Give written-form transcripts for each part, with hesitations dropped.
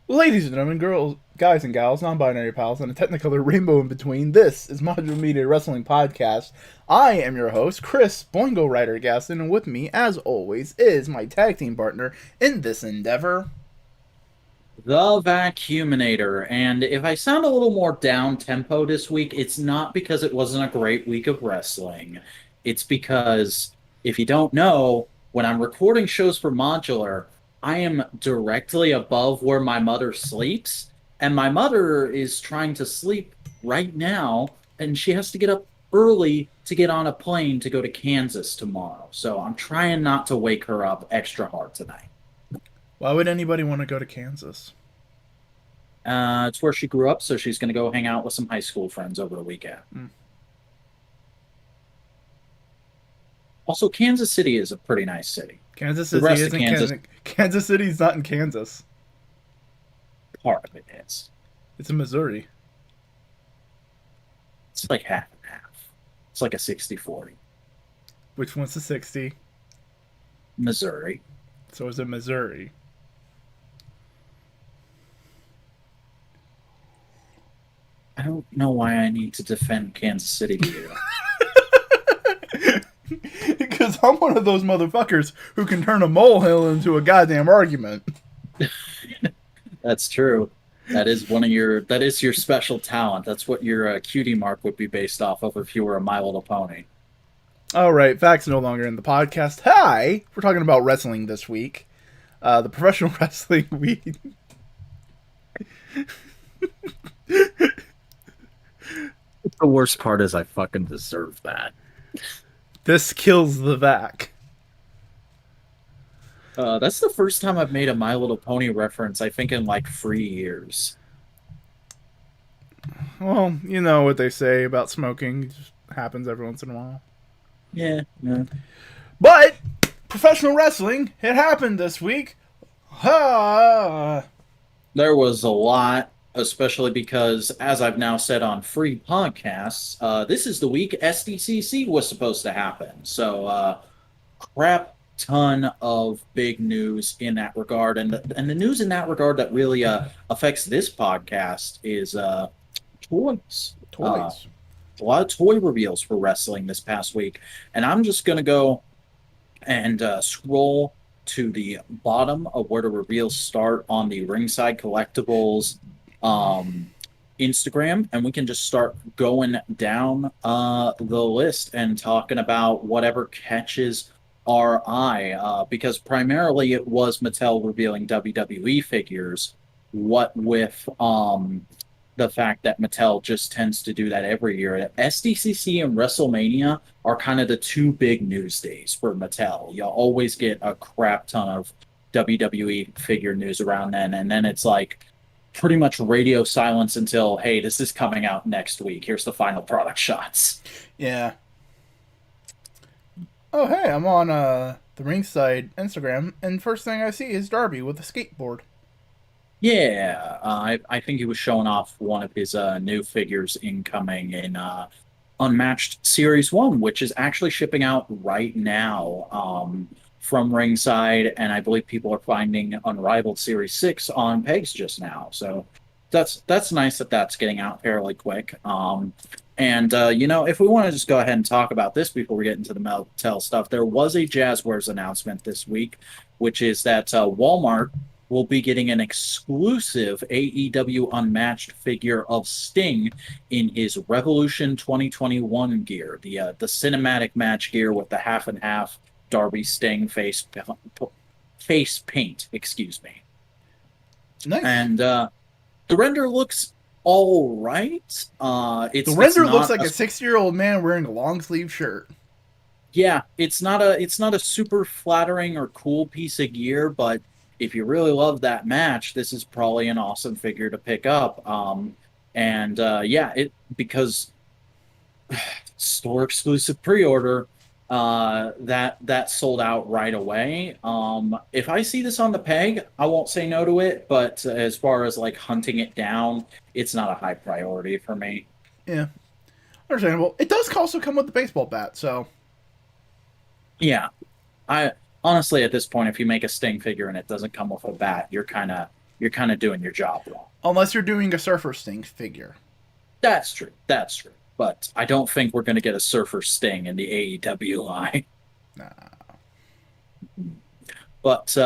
Ladies and gentlemen, girls, guys and gals, non-binary pals, and a technicolor rainbow in between, this is Modular Media Wrestling Podcast. I am your host, Chris Boingo Rider Gaston, and with me, as always, is my tag team partner in this endeavor. The Vacuuminator. And if I sound a little more down tempo this week, it's not because it wasn't a great week of wrestling. It's because, if you don't know, when I'm recording shows for Modular, I am directly above where my mother sleeps. And my mother is trying to sleep right now, and she has to get up early to get on a plane to go to Kansas tomorrow. So I'm trying not to wake her up extra hard tonight. Why would anybody want to go to Kansas? It's where she grew up, so she's going to go hang out with some high school friends over the weekend. Hmm. Also, Kansas City is a pretty nice city. Kansas The City rest of isn't Kansas, Kansas. Kansas City's not in Kansas. part of it is. It's in Missouri. It's like half and half. It's like a 60-40. Which one's the 60? Missouri. So is it Missouri? I don't know why I need to defend Kansas City to you. Because I'm one of those motherfuckers who can turn a molehill into a goddamn argument. That's true. That is your special talent. That's what your cutie mark would be based off of if you were a My Little Pony. All right, facts no longer in the podcast. Hi, we're talking about wrestling this week. The professional wrestling we. The worst part is I fucking deserve that. This kills the vac. That's the first time I've made a My Little Pony reference, I think, in like 3 years. Well, you know what they say about smoking. It just happens every once in a while. Yeah, yeah. But professional wrestling, it happened this week. Ah. There was a lot, especially because, as I've now said on free podcasts, this is the week SDCC was supposed to happen. So, crap ton of big news in that regard. And the news in that regard that really affects this podcast is toys. Toys. A lot of toy reveals for wrestling this past week. And I'm just going to go and scroll to the bottom of where the reveals start on the Ringside Collectibles Instagram, and we can just start going down the list and talking about whatever catches our eye. Because primarily it was Mattel revealing WWE figures. What with the fact that Mattel just tends to do that every year. SDCC and WrestleMania are kind of the two big news days for Mattel. You'll always get a crap ton of WWE figure news around then, and then it's like pretty much radio silence until, hey, this is coming out next week. Here's the final product shots. Yeah. Oh, hey, I'm on the Ringside Instagram, and first thing I see is Darby with a skateboard. Yeah, I think he was showing off one of his new figures incoming in Unmatched Series 1, which is actually shipping out right now from Ringside, and I believe people are finding Unrivaled Series 6 on pegs just now. So that's nice that that's getting out fairly quick. And if we want to just go ahead and talk about this before we get into the Mattel stuff, there was a Jazzwares announcement this week, which is that Walmart will be getting an exclusive AEW Unmatched figure of Sting in his Revolution 2021 gear, the cinematic match gear with the half and half Darby Sting face paint, excuse me. Nice. And the render looks all right. The It's render looks not like a a 60-year-old man wearing a long sleeve shirt. Yeah, it's not a super flattering or cool piece of gear, but if you really love that match, this is probably an awesome figure to pick up. And yeah, it because store exclusive pre-order that sold out right away. If I see this on the peg, I won't say no to it, but as far as like hunting it down, it's not a high priority for me. Yeah, understandable. It does also come with the baseball bat, so Yeah, I honestly, at this point, if you make a Sting figure and it doesn't come with a bat, you're kind of you're kind of doing your job wrong. Unless you're doing a Surfer Sting figure. That's true. That's true. But I don't think we're going to get a Surfer Sting in the AEW line. Nah. But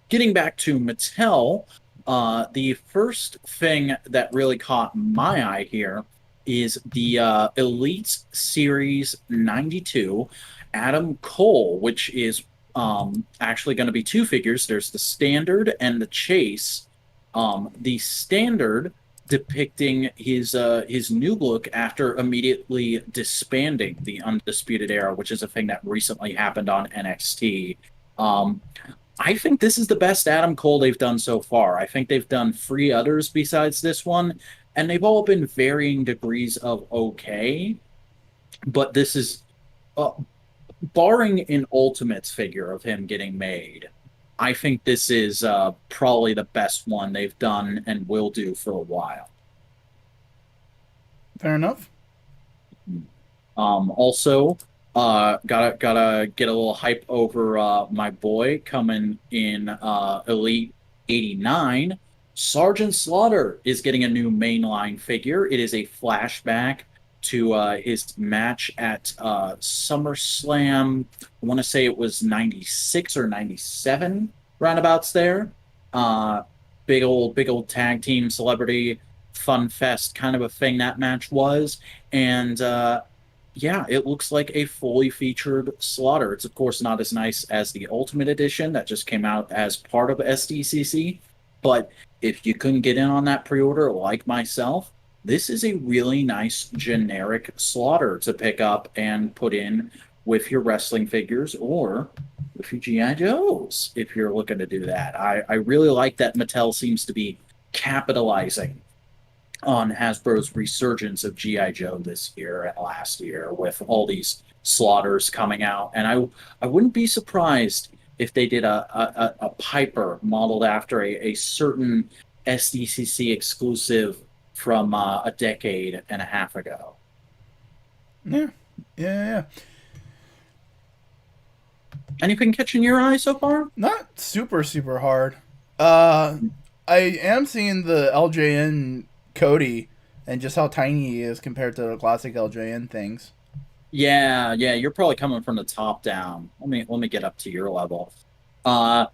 getting back to Mattel, the first thing that really caught my eye here is the Elite Series 92 Adam Cole, which is actually going to be two figures. There's the Standard and the Chase. The Standard depicting his new look after immediately disbanding the Undisputed Era, which is a thing that recently happened on NXT. Um, I think this is the best Adam Cole they've done so far. I think they've done three others besides this one, and they've all been varying degrees of okay. But this is, uh, barring an Ultimates figure of him getting made, I think this is probably the best one they've done and will do for a while. Fair enough. Also, gotta get a little hype over my boy coming in Elite 89. Sergeant Slaughter is getting a new mainline figure. It is a flashback to his match at SummerSlam. I want to say it was 96 or 97, roundabouts there. Uh, big old tag team celebrity fun fest kind of a thing that match was. And yeah, it looks like a fully featured Slaughter. It's, of course, not as nice as the Ultimate Edition that just came out as part of SDCC. But if you couldn't get in on that pre order like myself, this is a really nice generic Slaughter to pick up and put in with your wrestling figures or with your G.I. Joes if you're looking to do that. I really like that Mattel seems to be capitalizing on Hasbro's resurgence of G.I. Joe this year and last year with all these Slaughters coming out. And I wouldn't be surprised if they did a Piper modeled after a certain SDCC exclusive from a decade and a half ago. Yeah. Yeah. Anything catching your eye so far? Not super, super hard. I am seeing the LJN Cody and just how tiny he is compared to the classic LJN things. Yeah, you're probably coming from the top down. Let me get up to your level. Uh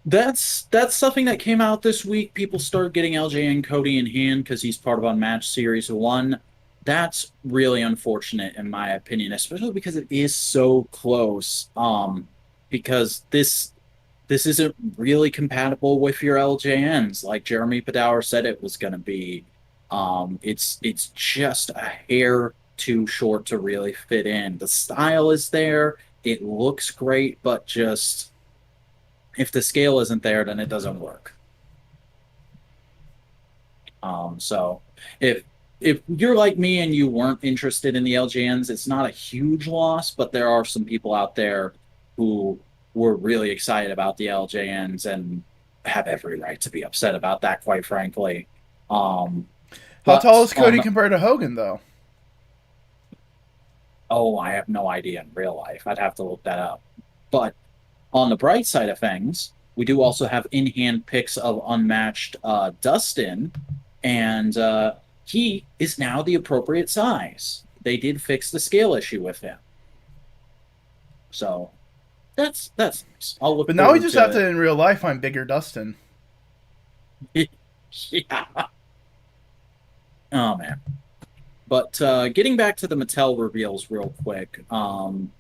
that's something that came out this week. People started getting LJN Cody in hand because he's part of Unmatched Series 1. That's really unfortunate in my opinion, especially because it is so close. Because this isn't really compatible with your LJNs, like Jeremy Padower said it was going to be. It's just a hair too short to really fit in. The style is there, it looks great, but just if the scale isn't there, then it doesn't work. So if you're like me and you weren't interested in the LJNs, it's not a huge loss, but there are some people out there who were really excited about the LJNs and have every right to be upset about that, quite frankly. How tall is Cody compared to Hogan, though? Oh, I have no idea in real life. I'd have to look that up. But on the bright side of things, we do also have in-hand pics of Unmatched Dustin, and he is now the appropriate size. They did fix the scale issue with him. So that's nice. I'll look. But now we just have to, in real life, find bigger Dustin. Yeah. Oh man. But getting back to the Mattel reveals real quick, I'm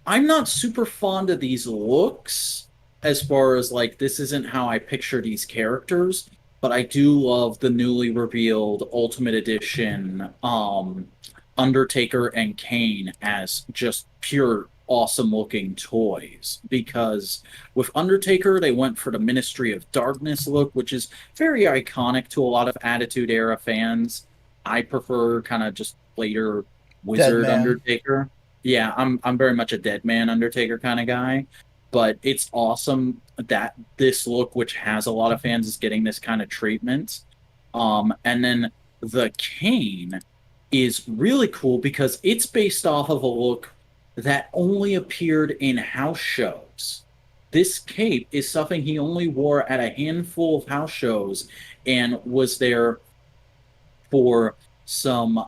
not super fond of these looks as far as like this isn't how I picture these characters, but I do love the newly revealed Ultimate Edition Undertaker and Kane as just pure awesome looking toys, because with Undertaker they went for the Ministry of Darkness look, which is very iconic to a lot of Attitude Era fans. I prefer kind of just later Wizard Undertaker. Yeah, I'm very much a Dead Man Undertaker kind of guy, but it's awesome that this look, which has a lot of fans, is getting this kind of treatment. And then the Kane is really cool because it's based off of a look that only appeared in house shows. this cape is something he only wore at a handful of house shows and was there for some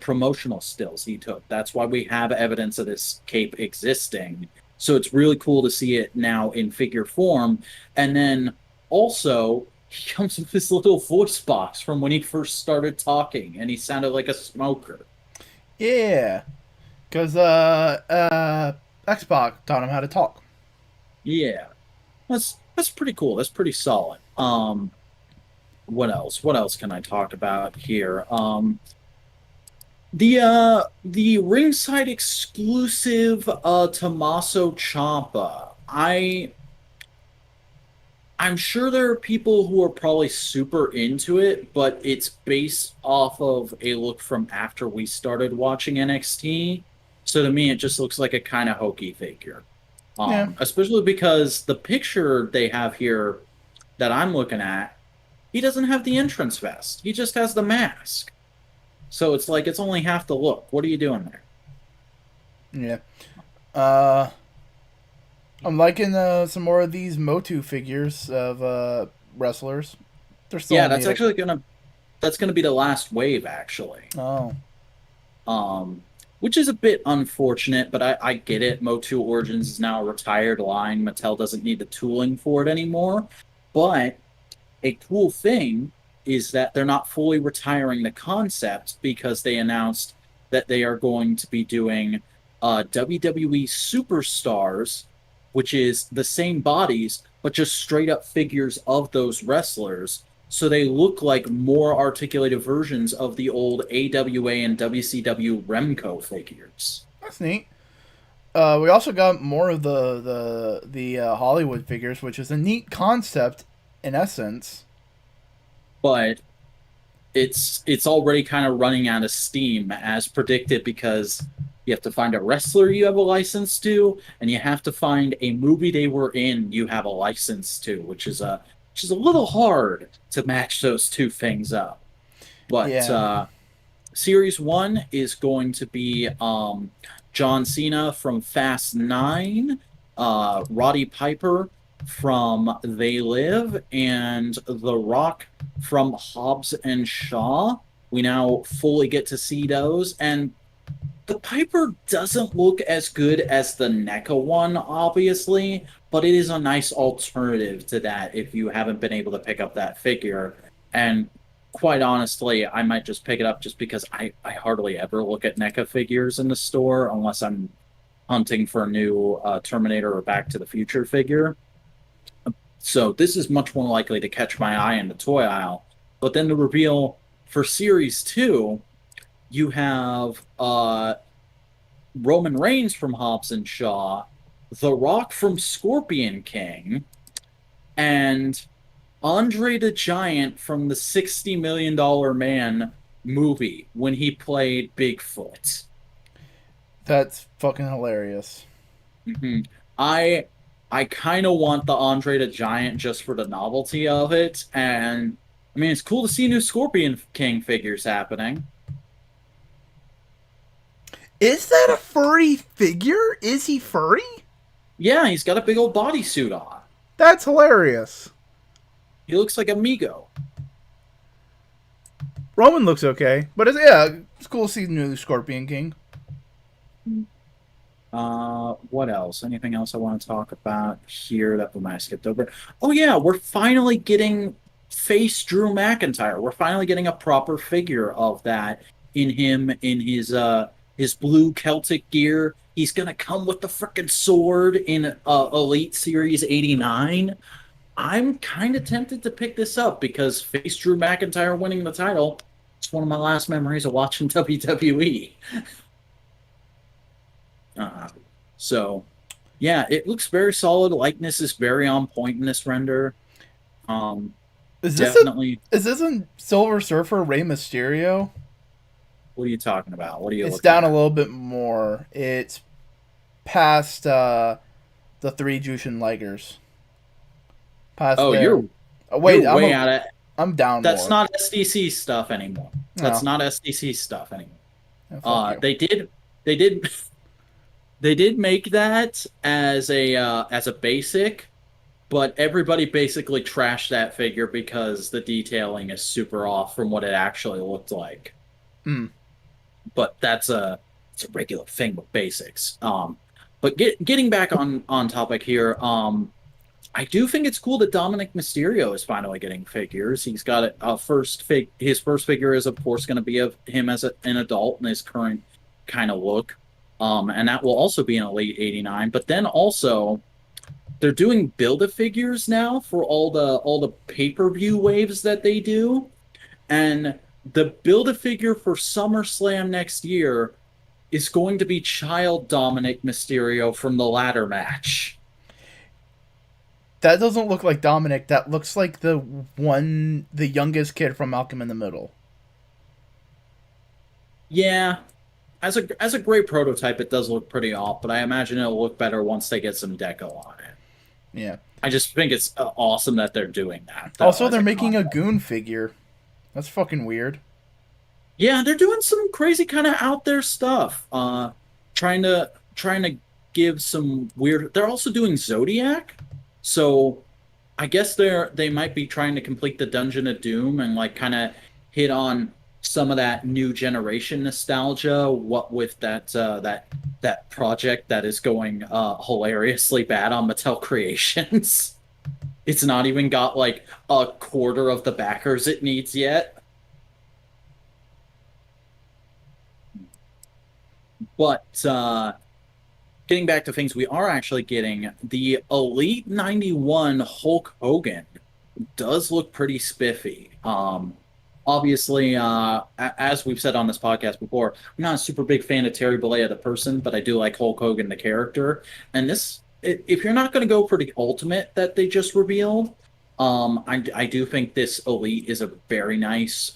promotional stills he took. That's why we have evidence of this cape existing. So it's really cool to see it now in figure form. And then also, he comes with this little voice box from when he first started talking, and he sounded like a smoker. Yeah, because Xbox taught him how to talk. Yeah, that's pretty cool. That's pretty solid. What else? What else can I talk about here? The ringside exclusive Tommaso Ciampa. I'm sure there are people who are probably super into it, but it's based off of a look from after we started watching NXT. So to me, it just looks like a kind of hokey figure. Yeah, Especially because the picture they have here that I'm looking at, he doesn't have the entrance vest. He just has the mask. So it's like it's only half the look. What are you doing there? yeah. Uh, I'm liking some more of these Motu figures of wrestlers. They're still Yeah, neat. that's gonna be the last wave actually. Oh, Um, which is a bit unfortunate, but I get it. Motu Origins is now a retired line. Mattel doesn't need the tooling for it anymore. But a cool thing is that they're not fully retiring the concept because they announced that they are going to be doing WWE Superstars, which is the same bodies, but just straight up figures of those wrestlers. So they look like more articulated versions of the old AWA and WCW Remco figures. that's neat. We also got more of the Hollywood figures, which is a neat concept in essence. But it's already kind of running out of steam as predicted because you have to find a wrestler you have a license to, and you have to find a movie they were in you have a license to, which is a little hard to match those two things up. But Yeah, Series One is going to be John Cena from Fast Nine, Roddy Piper from They Live, and The Rock from Hobbs and Shaw. We now fully get to see those, and the Piper doesn't look as good as the NECA one, obviously, but it is a nice alternative to that if you haven't been able to pick up that figure. And quite honestly, I might just pick it up just because I hardly ever look at NECA figures in the store unless I'm hunting for a new Terminator or Back to the Future figure. So this is much more likely to catch my eye in the toy aisle. But then the reveal for Series 2, you have Roman Reigns from Hobbs and Shaw, The Rock from Scorpion King, and Andre the Giant from the $60 Million Man movie when he played Bigfoot. that's fucking hilarious. hmm I kind of want the Andre the Giant just for the novelty of it, and I mean it's cool to see new Scorpion King figures happening. Is that a furry figure? Is he furry? Yeah, he's got a big old bodysuit on. That's hilarious. He looks like Amigo. Roman looks okay, but it's cool to see the new Scorpion King. What else? Anything else I want to talk about here that we might have skipped over? Oh yeah, we're finally getting face Drew McIntyre. We're finally getting a proper figure of that in him in his blue Celtic gear. He's gonna come with the freaking sword in Elite Series 89. I'm kind of tempted to pick this up because face Drew McIntyre winning the title. It's one of my last memories of watching WWE. Uh, so, yeah, it looks very solid. Likeness is very on point in this render. Um, Is this definitely. a Silver Surfer Rey Mysterio? What are you talking about? What are you It's looking down a at? little bit more. It's past the three Jushin Ligers. Past Oh, there. you're Oh, you're wait, way out of. I'm down That's more. not SDC stuff anymore. That's No, not SDC stuff anymore. yeah, fuck you. They did They did make that as a basic, but everybody basically trashed that figure because the detailing is super off from what it actually looked like. Hmm. But it's a regular thing with basics. But getting back on topic here, I do think it's cool that Dominic Mysterio is finally getting figures. He's got a his first figure is of course going to be of him as an adult in his current kind of look. And that will also be in Elite 89. But then also they're doing build-a-figures now for all the pay-per-view waves that they do. And the build-a-figure for SummerSlam next year is going to be Child Dominic Mysterio from the ladder match. That doesn't look like Dominic. That looks like the youngest kid from Malcolm in the Middle. Yeah, as a great prototype, it does look pretty off, but I imagine it'll look better once they get some deco on it. Yeah. I just think it's awesome that they're doing that, though, Also, as they're a making a concept. Goon figure. That's fucking weird. Yeah, they're doing some crazy kind of out there stuff. Trying to give some weird. They're also doing Zodiac, so I guess they might be trying to complete the Dungeon of Doom and like kind of hit on some of that new generation nostalgia. What with that project that is going hilariously bad on Mattel Creations. It's not even got like a quarter of the backers it needs yet. But getting back to things, we are actually getting the Elite 91 Hulk Hogan does look pretty spiffy. Obviously, as we've said on this podcast before, I'm not a super big fan of Terry Bollea the person, but I do like Hulk Hogan the character. And if you're not going to go for the ultimate that they just revealed, I do think this Elite is a very nice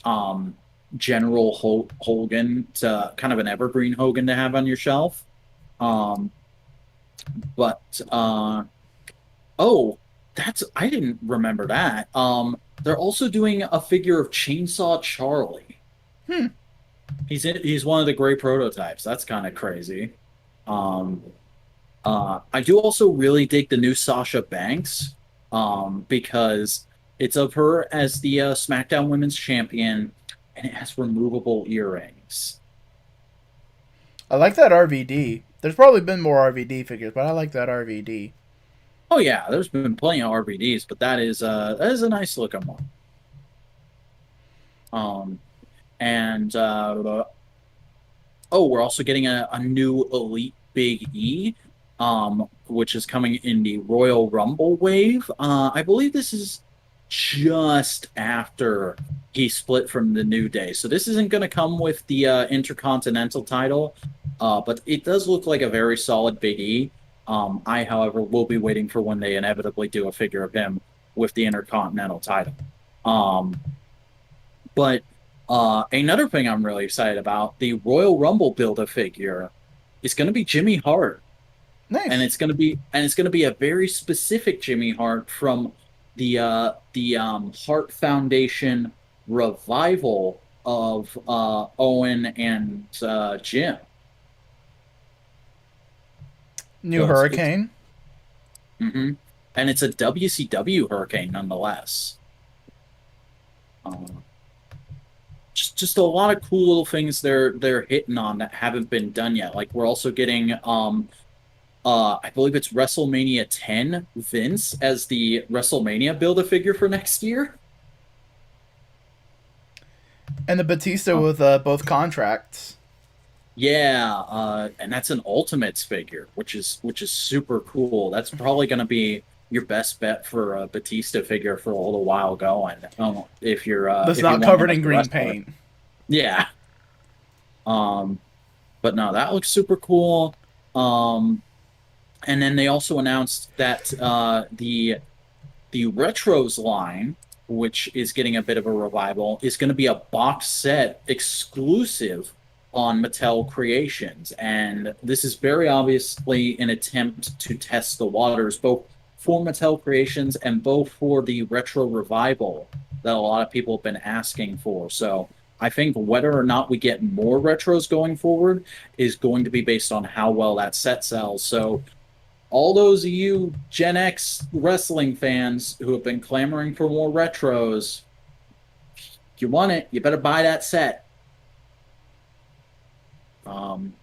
General Hogan, to kind of an evergreen Hogan to have on your shelf. Um, but Oh, that's I didn't remember that. They're also doing a figure of Chainsaw Charlie. Hmm. He's one of the great prototypes. That's kind of crazy. Um, I do also really dig the new Sasha Banks, because it's of her as the SmackDown Women's Champion, and it has removable earrings. I like that RVD. There's probably been more RVD figures, but I like that RVD. Oh yeah, there's been plenty of RVDs, but that is a nice looking one. Um, and Oh, we're also getting a new Elite Big E, which is coming in the Royal Rumble wave. I believe this is just after he split from the New Day. So this isn't going to come with the Intercontinental title, but it does look like a very solid Big E. I, however, will be waiting for when they inevitably do a figure of him with the Intercontinental title. Um, but another thing I'm really excited about, the Royal Rumble Build-A-Figure is going to be Jimmy Hart, and Nice. it's going to be a very specific Jimmy Hart from the Hart Foundation revival of Owen and Jim. New So it's Hurricane. mhm. And it's a WCW Hurricane nonetheless. Um, just a lot of cool little things they're hitting on that haven't been done yet. Like we're also getting I believe it's WrestleMania 10 Vince as the WrestleMania build a figure for next year. And the Batista Oh. with both contracts. Yeah, and that's an Ultimates figure, which is super cool. That's probably going to be your best bet for a Batista figure for a little while going. That's If you not want him covered as in a green wrestler. paint. Yeah. Um, but no, that looks super cool. Um, and then they also announced that the retros line, which is getting a bit of a revival, is going to be a box set exclusive on Mattel Creations, and this is very obviously an attempt to test the waters, both for Mattel Creations and both for the retro revival that a lot of people have been asking for. So I think whether or not we get more retros going forward is going to be based on how well that set sells. So all those of you Gen X wrestling fans who have been clamoring for more retros, if you want it, you better buy that set. Um,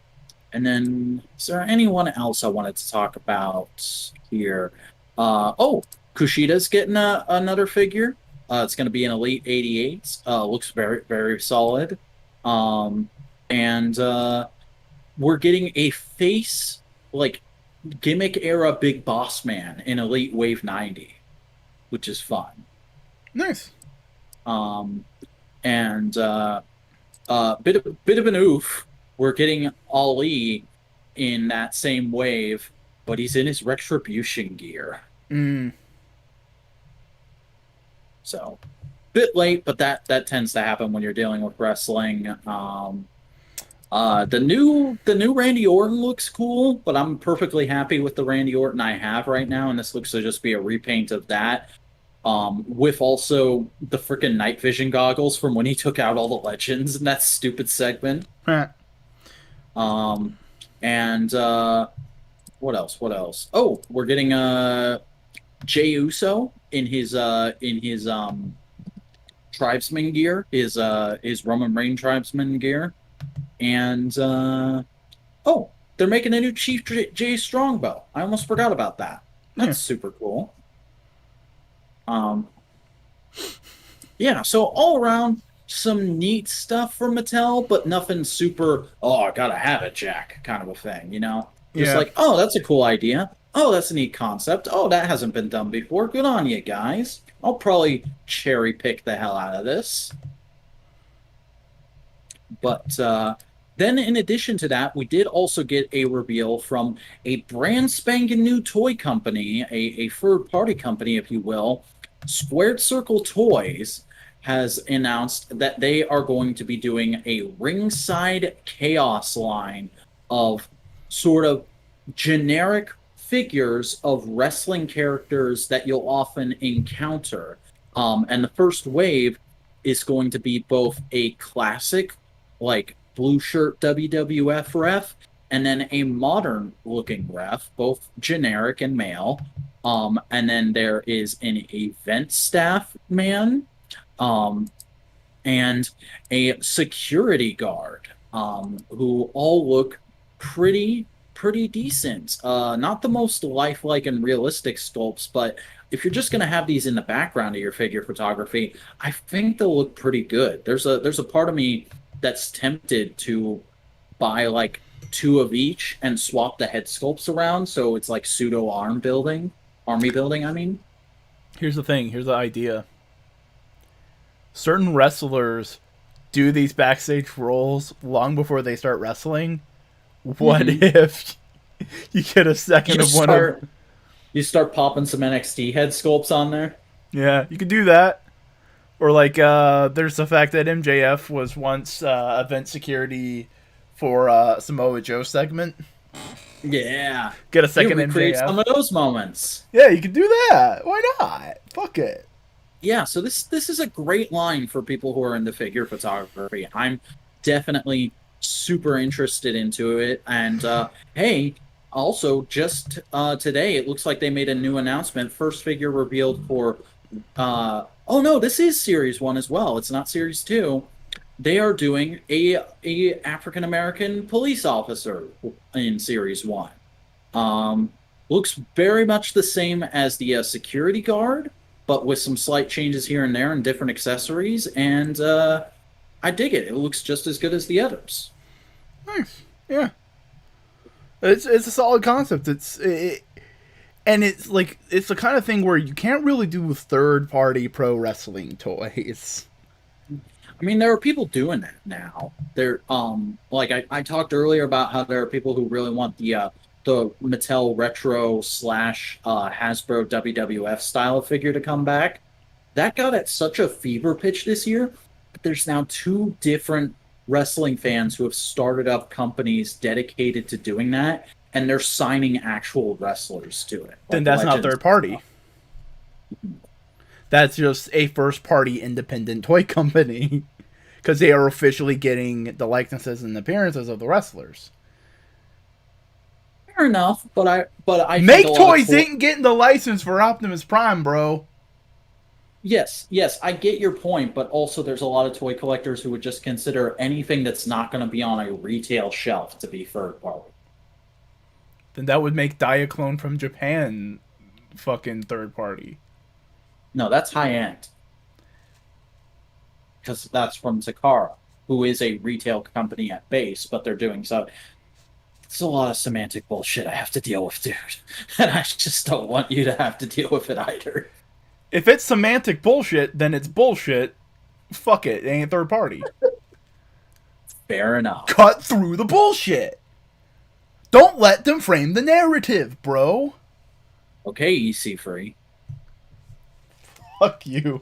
and then, is there anyone else I wanted to talk about here? Oh, Kushida's getting another figure. It's going to be an Elite 88. Looks very, very solid. Um, and we're getting a face, like, gimmick era Big Boss Man in Elite Wave 90, which is fun. Nice. And bit of an oof. We're getting Ali in that same wave, but he's in his retribution gear. Mm. So bit late, but that tends to happen when you're dealing with wrestling. The new Randy Orton looks cool, but I'm perfectly happy with the Randy Orton I have right now, and this looks to just be a repaint of that. With also the freaking night vision goggles from when he took out all the legends in that stupid segment. And what else? What else? Oh, we're getting Jey Uso in his tribesman gear, his Roman Reigns tribesman gear, and oh, they're making a new Chief Jay Strongbow. I almost forgot about that. That's super cool. Yeah, so all around, some neat stuff from Mattel, but nothing super, oh, I gotta have it, Jack, kind of a thing, you know? Just like, oh, that's a cool idea. Oh, that's a neat concept. Oh, that hasn't been done before. Good on you guys. I'll probably cherry pick the hell out of this. But then, in addition to that, we did also get a reveal from a brand spanking new toy company, a third party company, if you will. Squared Circle Toys has announced that they are going to be doing a ringside chaos line of sort of generic figures of wrestling characters that you'll often encounter. And the first wave is going to be both a classic, like blue shirt WWF ref, and then a modern looking ref, both generic and male. And then there is an event staff man, and a security guard, who all look pretty decent. Not the most lifelike and realistic sculpts, but if you're just gonna have these in the background of your figure photography, I think they'll look pretty good. There's a part of me that's tempted to buy like two of each and swap the head sculpts around, so it's like pseudo army building. I mean, Here's the thing. Here's the idea. Certain wrestlers do these backstage roles long before they start wrestling. What if you get a second of one of... You start popping some NXT head sculpts on there. Yeah, you could do that. Or like, there's the fact that MJF was once event security for Samoa Joe segment. Yeah. Get a second recreate MJF. some of those moments. Yeah, you could do that. Why not? Fuck it. Yeah, so this is a great line for people who are into figure photography. I'm definitely super interested into it. And hey, also just today, it looks like they made a new announcement. First figure revealed for oh no, this is Series 1 as well. It's not Series 2. They are doing a African American police officer in Series 1. Looks very much the same as the security guard, but with some slight changes here and there and different accessories. And I dig it. It looks just as good as the others. Nice. Yeah. It's a solid concept. And it's like, it's the kind of thing where you can't really do with third-party pro wrestling toys. I mean, there are people doing that now. There, like I talked earlier about how there are people who really want the Mattel retro / Hasbro WWF style figure to come back. That got at such a fever pitch this year. But there's now two different wrestling fans who have started up companies dedicated to doing that, and they're signing actual wrestlers to it. Then that's not third party. That's just a first party independent toy company. because they are officially getting the likenesses and appearances of the wrestlers. Fair enough, but I think a Make lot Toys of ain't getting the license for Optimus Prime, bro. yes, I get your point, but also there's a lot of toy collectors who would just consider anything that's not going to be on a retail shelf to be third party. Then that would make Diaclone from Japan fucking third party. No, that's high end. Because that's from Takara, who is a retail company at base, but they're doing so. It's a lot of semantic bullshit I have to deal with, dude. And I just don't want you to have to deal with it either. If it's semantic bullshit, then it's bullshit. Fuck it, it ain't third party. Fair enough. Cut through the bullshit. Don't let them frame the narrative, bro. Okay, EC free. Fuck you.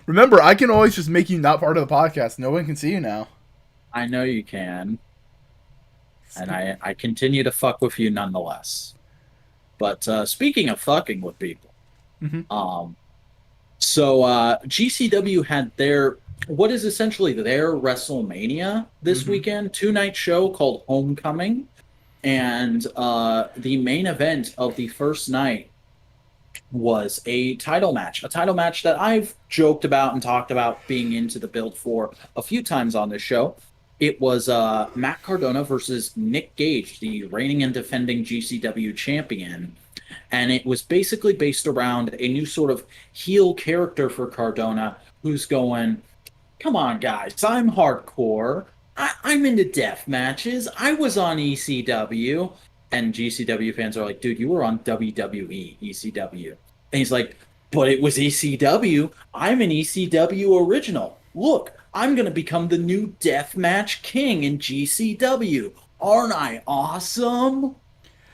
Remember, I can always just make you not part of the podcast. No one can see you now. I know you can. And I continue to fuck with you nonetheless. But speaking of fucking with people, so GCW had their what is essentially their WrestleMania this weekend, 2-night show called Homecoming, and the main event of the first night was a title match that I've joked about and talked about being into the build for a few times on this show. It was Matt Cardona versus Nick Gage, the reigning and defending GCW champion. And it was basically based around a new sort of heel character for Cardona who's going, come on, guys, I'm hardcore. I'm into death matches. I was on ECW. And GCW fans are like, dude, you were on WWE, ECW. And he's like, but it was ECW. I'm an ECW original. Look, I'm going to become the new deathmatch king in GCW. Aren't I awesome?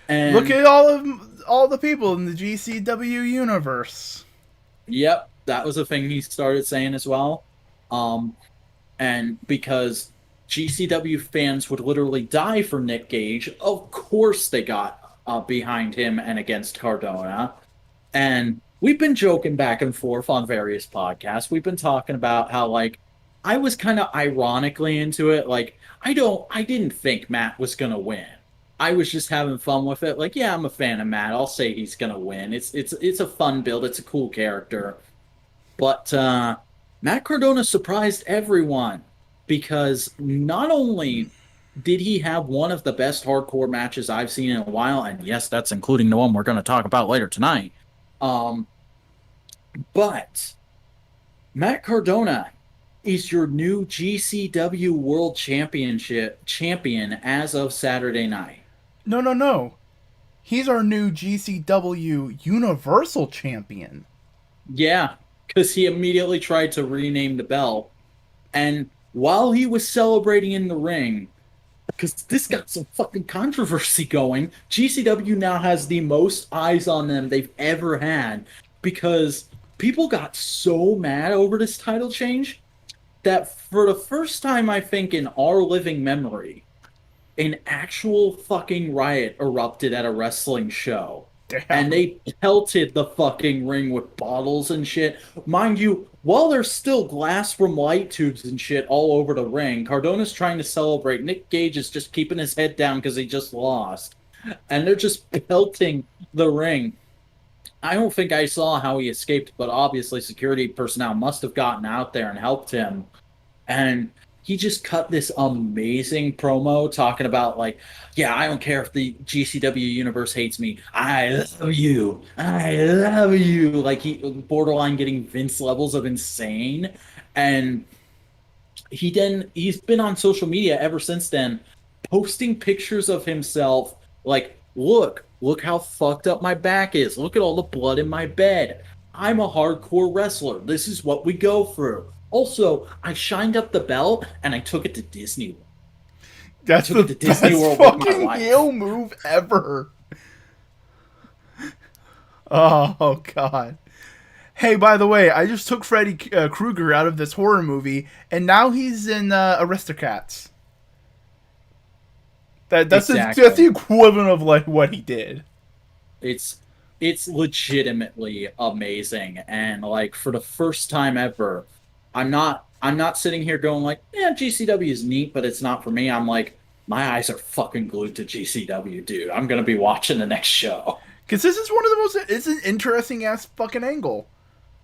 And look at all the people in the GCW universe. Yep, that was a thing he started saying as well. And because GCW fans would literally die for Nick Gage, of course they got behind him and against Cardona. And we've been joking back and forth on various podcasts. We've been talking about how, like, I was kind of ironically into it. Like, I didn't think Matt was going to win. I was just having fun with it. Like, yeah, I'm a fan of Matt. I'll say he's going to win. It's a fun build. It's a cool character. But Matt Cardona surprised everyone because not only did he have one of the best hardcore matches I've seen in a while, and yes, that's including the one we're going to talk about later tonight, but Matt Cardona is your new GCW World champion as of Saturday night. No. He's our new GCW Universal Champion. Yeah, because he immediately tried to rename the belt. And while he was celebrating in the ring, because this got some fucking controversy going, GCW now has the most eyes on them they've ever had because people got so mad over this title change that for the first time, I think, in our living memory, an actual fucking riot erupted at a wrestling show. Damn. And they pelted the fucking ring with bottles and shit. Mind you, while there's still glass from light tubes and shit all over the ring, Cardona's trying to celebrate. Nick Gage is just keeping his head down because he just lost. And they're just pelting the ring. I don't think I saw how he escaped, but obviously security personnel must have gotten out there and helped him. And he just cut this amazing promo talking about, like, yeah, I don't care if the GCW universe hates me. I love you. I love you. Like, he borderline getting Vince levels of insane. And he's been on social media ever since then, posting pictures of himself like, look how fucked up my back is. Look at all the blood in my bed. I'm a hardcore wrestler. This is what we go through. Also, I shined up the belt and I took it to Disney World. That's the best fucking heel move ever. Oh, God. Hey, by the way, I just took Freddy Krueger out of this horror movie, and now he's in Aristocats. That's the equivalent of, like, what he did. It's legitimately amazing, and, like, for the first time ever, I'm not sitting here going like, yeah, GCW is neat, but it's not for me. I'm like, my eyes are fucking glued to GCW, dude. I'm gonna be watching the next show. Because this is one of the most. It's an interesting ass fucking angle.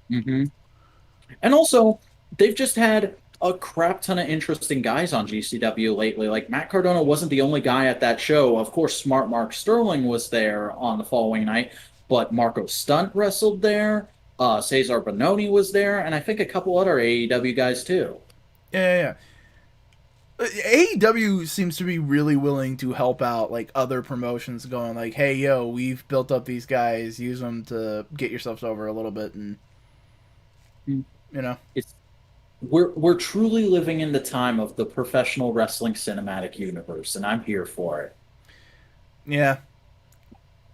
Hmm. And also, they've just had a crap ton of interesting guys on GCW lately. Like Matt Cardona wasn't the only guy at that show. Of course, Smart Mark Sterling was there on the following night, but Marco Stunt wrestled there. Cesar Bononi was there, and I think a couple other AEW guys too. Yeah. AEW seems to be really willing to help out like other promotions, going like, "Hey, yo, we've built up these guys. Use them to get yourselves over a little bit," and Mm. you know, It's we're truly living in the time of the professional wrestling cinematic universe, and I'm here for it. yeah.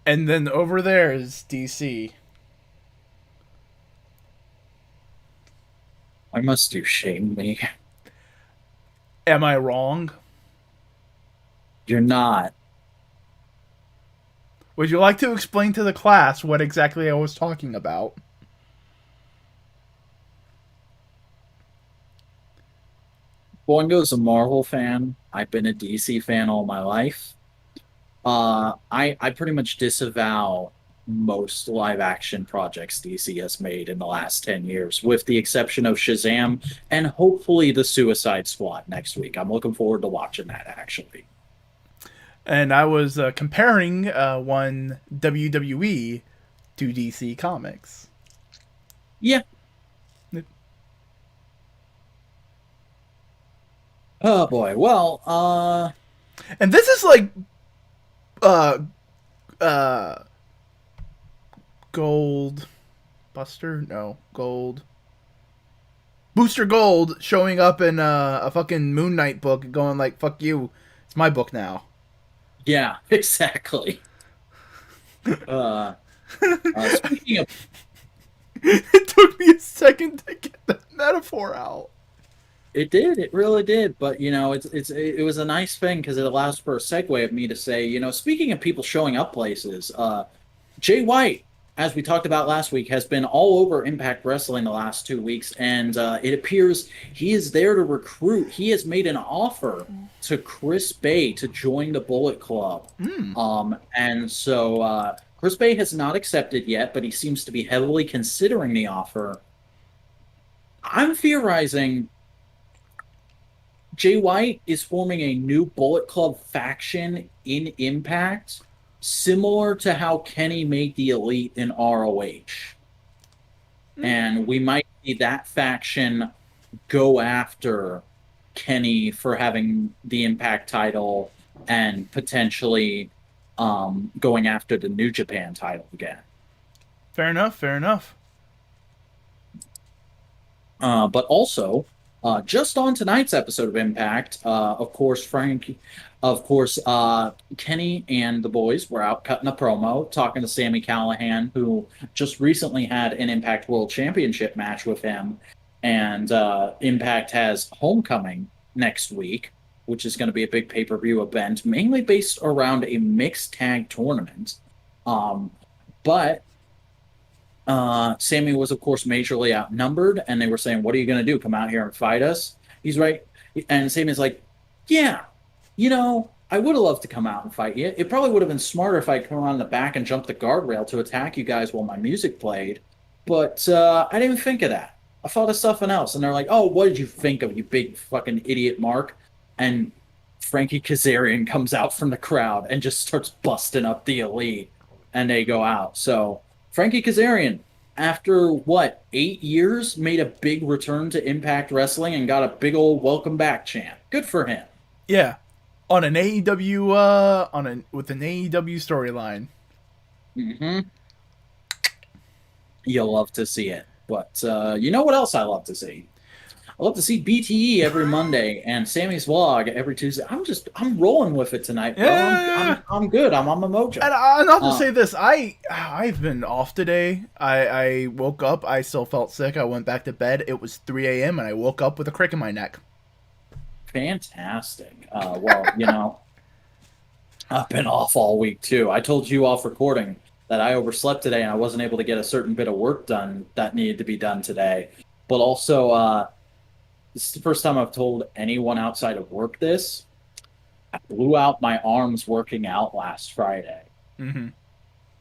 And then over there is DC. I must you shame me. Am I wrong? You're not. Would you like to explain to the class what exactly I was talking about? Boingo's a Marvel fan. I've been a DC fan all my life. I pretty much disavow most live action projects DC has made in the last 10 years, with the exception of Shazam and hopefully the Suicide Squad next week. I'm looking forward to watching that actually. And I was comparing one WWE to DC Comics. Yeah. Oh boy. Well, And this is like uh uh Gold Buster? No, Gold Booster Gold showing up in a fucking Moon Knight book, going like, "Fuck you, it's my book now." yeah, exactly. Uh, speaking of, It took me a second to get that metaphor out. it did, it really did. But it was a nice thing because it allows for a segue of me to say, speaking of people showing up places, Jay White, as we talked about last week, has been all over Impact Wrestling the last 2 weeks, and it appears he is there to recruit. He has made an offer to Chris Bay to join the Bullet Club, and so Chris Bay has not accepted yet, but he seems to be heavily considering the offer. I'm theorizing Jay White is forming a new Bullet Club faction in Impact, similar to how Kenny made the Elite in ROH. And we might see that faction go after Kenny for having the Impact title and potentially going after the New Japan title again. Fair enough. Fair enough. But also, just on tonight's episode of Impact, Kenny and the boys were out cutting a promo, talking to Sami Callihan, who just recently had an Impact World Championship match with him. And Impact has Homecoming next week, which is going to be a big pay-per-view event, mainly based around a mixed tag tournament. But Sammy was, of course, majorly outnumbered, and they were saying, "What are you going to do? Come out here and fight us?" He's right, and Sammy's like, "Yeah, I would have loved to come out and fight you. It probably would have been smarter if I come around the back and jumped the guardrail to attack you guys while my music played, but I didn't think of that. I thought of something else." And they're like, "Oh, what did you think of, you big fucking idiot, Mark?" And Frankie Kazarian comes out from the crowd and just starts busting up the Elite, and they go out. So Frankie Kazarian, after what, 8 years, made a big return to Impact Wrestling and got a big old welcome back chant. Good for him. Yeah, on an AEW with an AEW storyline. Mm-hmm. You'll love to see it. But you know what else I love to see? I love to see BTE every Monday and Sammy's vlog every Tuesday. I'm rolling with it tonight, bro. Yeah. I'm good. I'm on my mojo. And not to say this, I've been off today. I woke up. I still felt sick. I went back to bed. It was 3 a.m. and I woke up with a crick in my neck. Fantastic. Well, I've been off all week too. I told you off recording that I overslept today and I wasn't able to get a certain bit of work done that needed to be done today. But also, this is the first time I've told anyone outside of work this. I blew out my arms working out last Friday. Mm-hmm.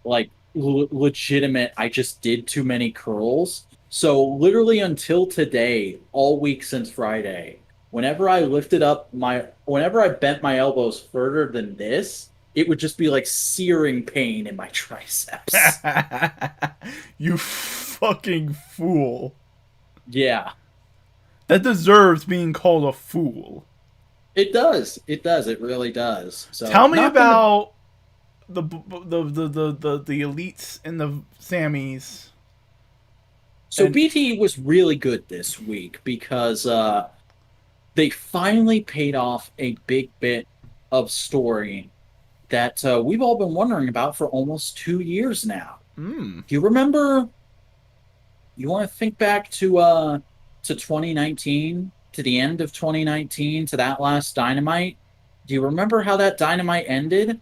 Like legitimate, I just did too many curls. So literally until today, all week since Friday, whenever I bent my elbows further than this, it would just be like searing pain in my triceps. You fucking fool. Yeah, That deserves being called a fool. it does. It does. It really does. So Tell me not gonna. about the elites and the Sammys. So And BTE was really good this week because they finally paid off a big bit of story that we've all been wondering about for almost 2 years now. mm, Do you remember? You want to think back to 2019, to the end of 2019, to that last Dynamite. Do you remember how that Dynamite ended?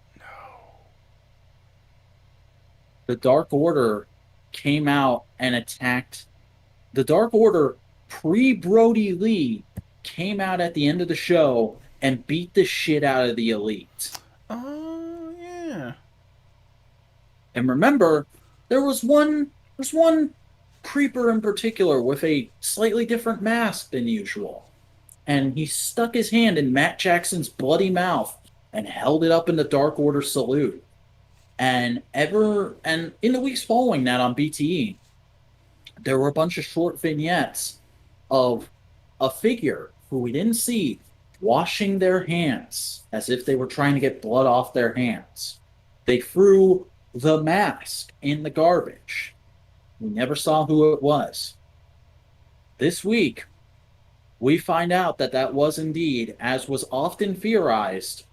The Dark Order came out and attacked. The Dark Order pre Brody Lee came out at the end of the show and beat the shit out of the Elite. oh yeah. And remember, there was one creeper in particular with a slightly different mask than usual. And he stuck his hand in Matt Jackson's bloody mouth and held it up in the Dark Order salute. And in the weeks following that on BTE, there were a bunch of short vignettes of a figure who we didn't see washing their hands as if they were trying to get blood off their hands. They threw the mask in the garbage. We never saw who it was. This week, we find out that that was indeed, as was often theorized,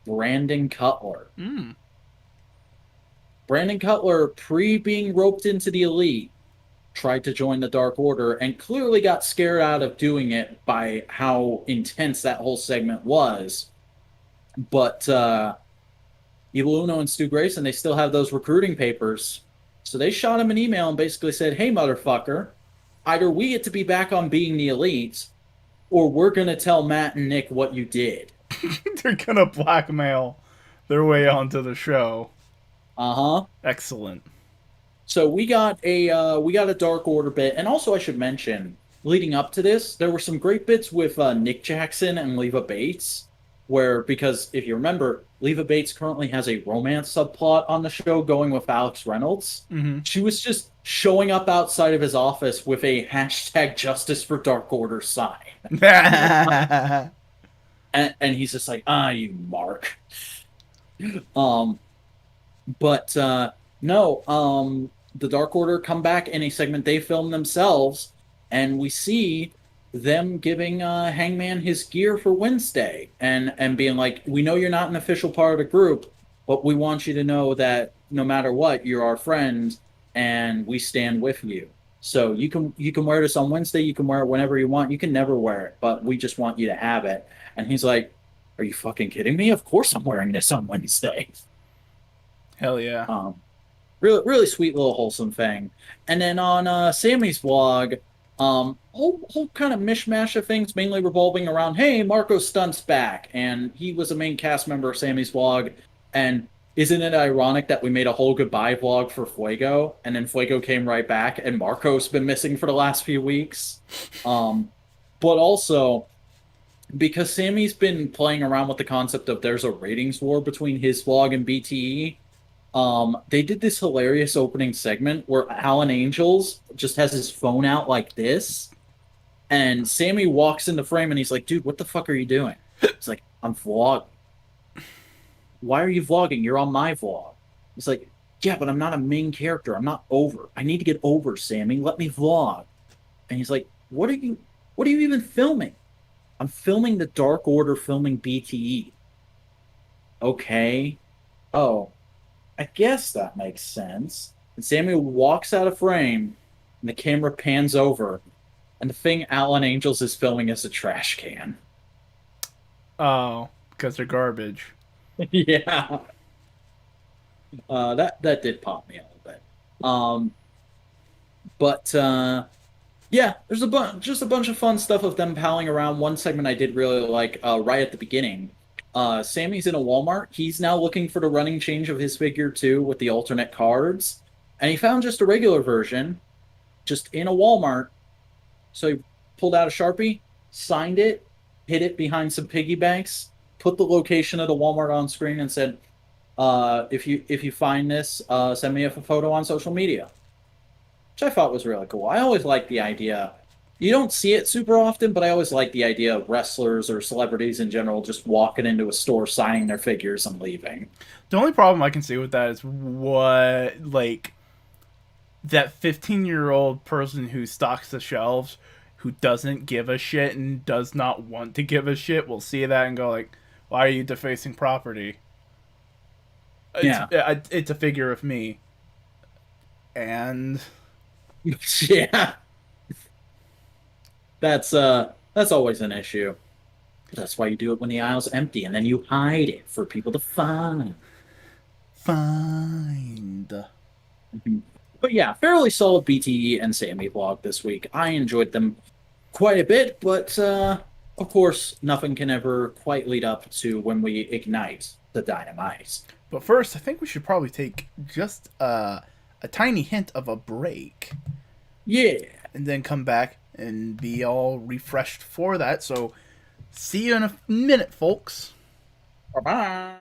Brandon Cutler. Mm. Brandon Cutler, pre being roped into the Elite, tried to join the Dark Order and clearly got scared out of doing it by how intense that whole segment was. But Evil Uno and Stu Grayson, they still have those recruiting papers. So they shot him an email and basically said, hey, motherfucker, either we get to be back on being the Elite, or we're going to tell Matt and Nick what you did. They're gonna blackmail their way onto the show. Uh huh. Excellent. So we got a Dark Order bit, and also I should mention, leading up to this, there were some great bits with Nick Jackson and Leva Bates, where because if you remember, Leva Bates currently has a romance subplot on the show going with Alex Reynolds. Mm-hmm. She was just showing up outside of his office with a hashtag Justice for Dark Order sign, and he's just like, you mark. Um, but no, the Dark Order come back in a segment they film themselves, and we see them giving Hangman his gear for Wednesday, and being like, "We know you're not an official part of the group, but we want you to know that no matter what, you're our friend, and we stand with you. So you can wear this on Wednesday. You can wear it whenever you want. You can never wear it, but we just want you to have it." And he's like, "Are you fucking kidding me? Of course I'm wearing this on Wednesday." Hell yeah. Really, really sweet little wholesome thing. And then on Sammy's vlog, whole kind of mishmash of things, mainly revolving around, hey, Marco Stunt's back, and he was a main cast member of Sammy's vlog. And isn't it ironic that we made a whole goodbye vlog for Fuego, and then Fuego came right back, and Marco's been missing for the last few weeks? But also, because Sammy's been playing around with the concept of there's a ratings war between his vlog and BTE. They did this hilarious opening segment where Alan Angels just has his phone out like this, and Sammy walks in the frame and he's like, "Dude, what the fuck are you doing?" He's like, "I'm vlogging." "Why are you vlogging? You're on my vlog." He's like, "Yeah, but I'm not a main character. I'm not over. I need to get over, Sammy. Let me vlog." And he's like, What are you even filming?" "I'm filming the Dark Order filming BTE." "Okay. Oh, I guess that makes sense." And Samuel walks out of frame, and the camera pans over, and the thing Alan Angels is filming is a trash can. Oh, because they're garbage. Yeah, that did pop me a little bit. But Yeah, there's just a bunch of fun stuff of them palling around. One segment I did really like right at the beginning. Sammy's in a Walmart. He's now looking for the running change of his figure too with the alternate cards, and he found just a regular version, just in a Walmart. So he pulled out a Sharpie, signed it, hid it behind some piggy banks, put the location of the Walmart on screen, and said, if you find this, send me a photo on social media," which I thought was really cool. I always like the idea. You don't see it super often, but I always like the idea of wrestlers or celebrities in general just walking into a store, signing their figures, and leaving. The only problem I can see with that is what, like, that 15-year-old person who stocks the shelves who doesn't give a shit and does not want to give a shit will see that and go like, why are you defacing property? Yeah, It's a figure of me. And yeah, that's always an issue. That's why you do it when the aisle's empty, and then you hide it for people to find. find. Mhm. But yeah, fairly solid BTE and Sammy vlog this week. I enjoyed them quite a bit, but of course, nothing can ever quite lead up to when we ignite the dynamite. But first, I think we should probably take just a tiny hint of a break Yeah. and then come back and be all refreshed for that. So, see you in a minute, folks. Bye bye.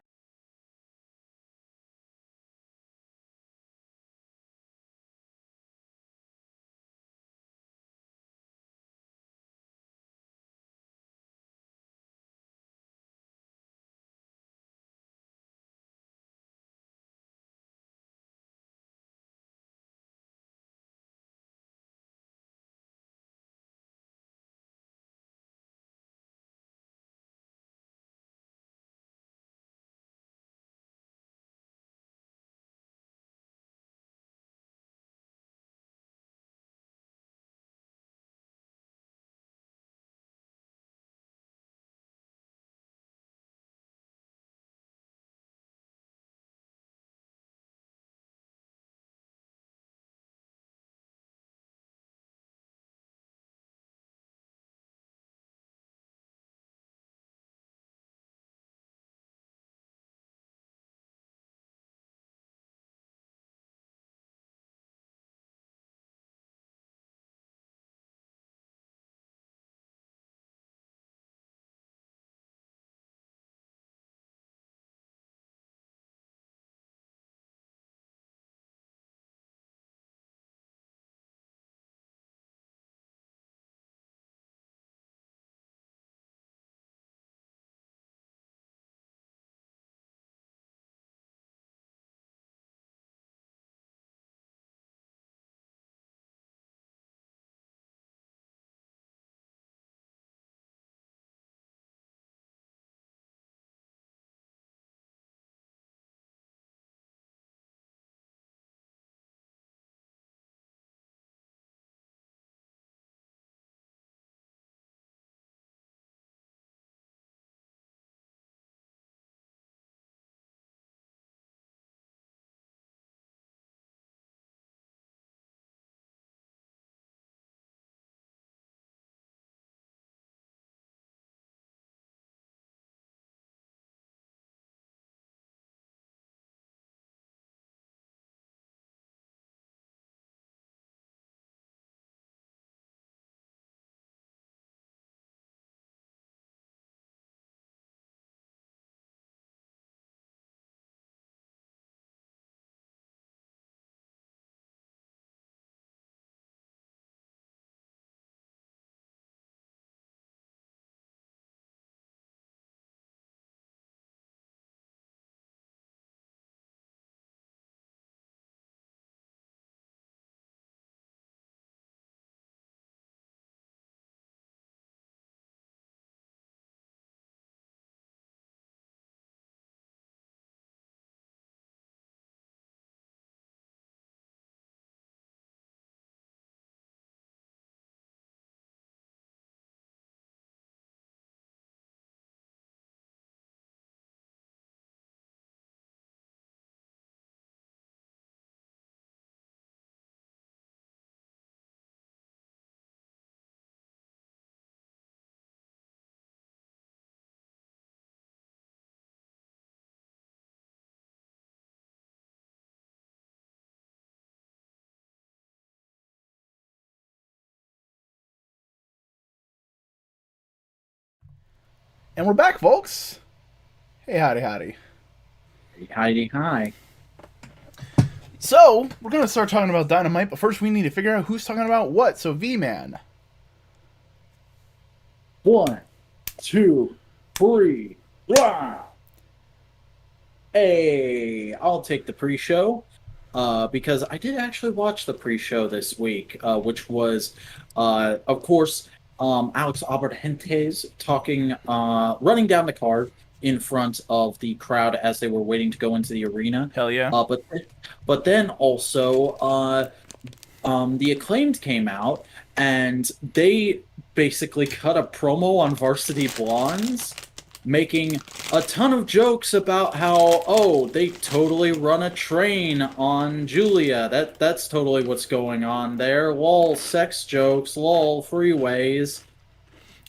And we're back, folks. Hey, howdy, howdy. Hi. So, we're going to start talking about Dynamite, but first we need to figure out who's talking about what. So, V-Man. 1, 2, 3. Wow. Hey, I'll take the pre-show because I did actually watch the pre-show this week, which was, of course, Alex Abrahantes talking, running down the card in front of the crowd as they were waiting to go into the arena. Hell yeah. But then also, the Acclaimed came out and they basically cut a promo on Varsity Blondes, making a ton of jokes about how, oh, they totally run a train on Julia. That's totally what's going on there. Lol, sex jokes. Lol, freeways.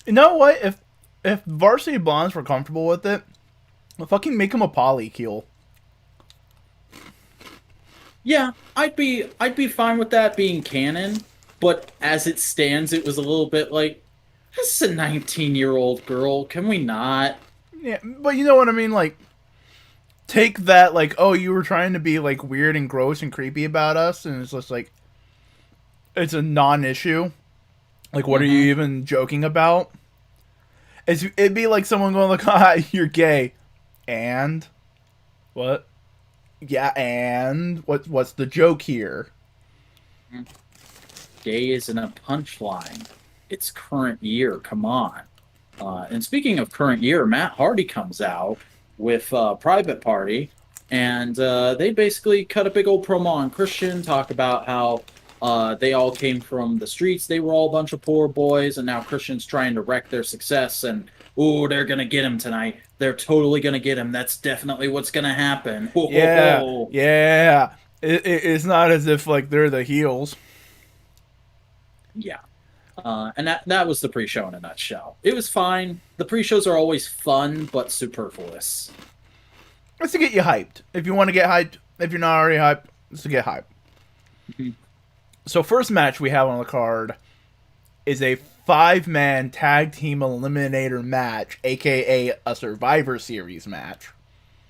You know what? If Varsity Blondes were comfortable with it, we'll fucking make him a polykeel. Yeah, I'd be fine with that being canon, but as it stands, it was a little bit like, this is a 19-year-old girl. Can we not? Yeah, but you know what I mean? Like, take that, like, oh, you were trying to be, like, weird and gross and creepy about us, and it's just, like, it's a non-issue. Like, what are you even joking about? It'd be like someone going, like, ah, you're gay. And? What? Yeah, and? What's the joke here? Gay isn't a punchline. It's current year. Come on. And speaking of current year, Matt Hardy comes out with Private Party, and they basically cut a big old promo on Christian, talk about how they all came from the streets, they were all a bunch of poor boys, and now Christian's trying to wreck their success, and, ooh, they're going to get him tonight. They're totally going to get him. That's definitely what's going to happen. Yeah. It's not as if, like, they're the heels. Yeah. And that was the pre-show in a nutshell. It was fine. The pre-shows are always fun, but superfluous. It's to get you hyped. If you want to get hyped, if you're not already hyped, it's to get hyped. Mm-hmm. So first match we have on the card is a 5-man tag team eliminator match, aka a Survivor Series match.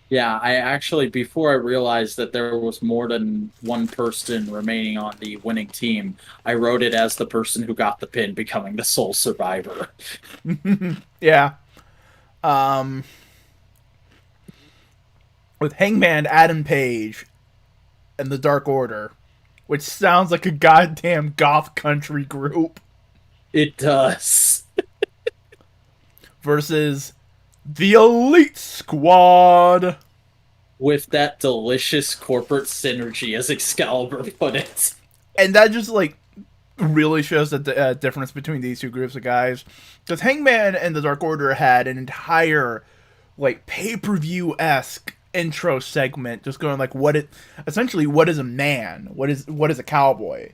Yeah, I actually, before I realized that there was more than one person remaining on the winning team, I wrote it as the person who got the pin becoming the sole survivor. Yeah. With Hangman Adam Page and the Dark Order, which sounds like a goddamn goth country group. It does. Versus the Elite Squad. With that delicious corporate synergy, as Excalibur put it. And that just, like, really shows the difference between these two groups of guys. Because Hangman and the Dark Order had an entire, like, pay-per-view-esque intro segment just going, like, what is a man? What is a cowboy?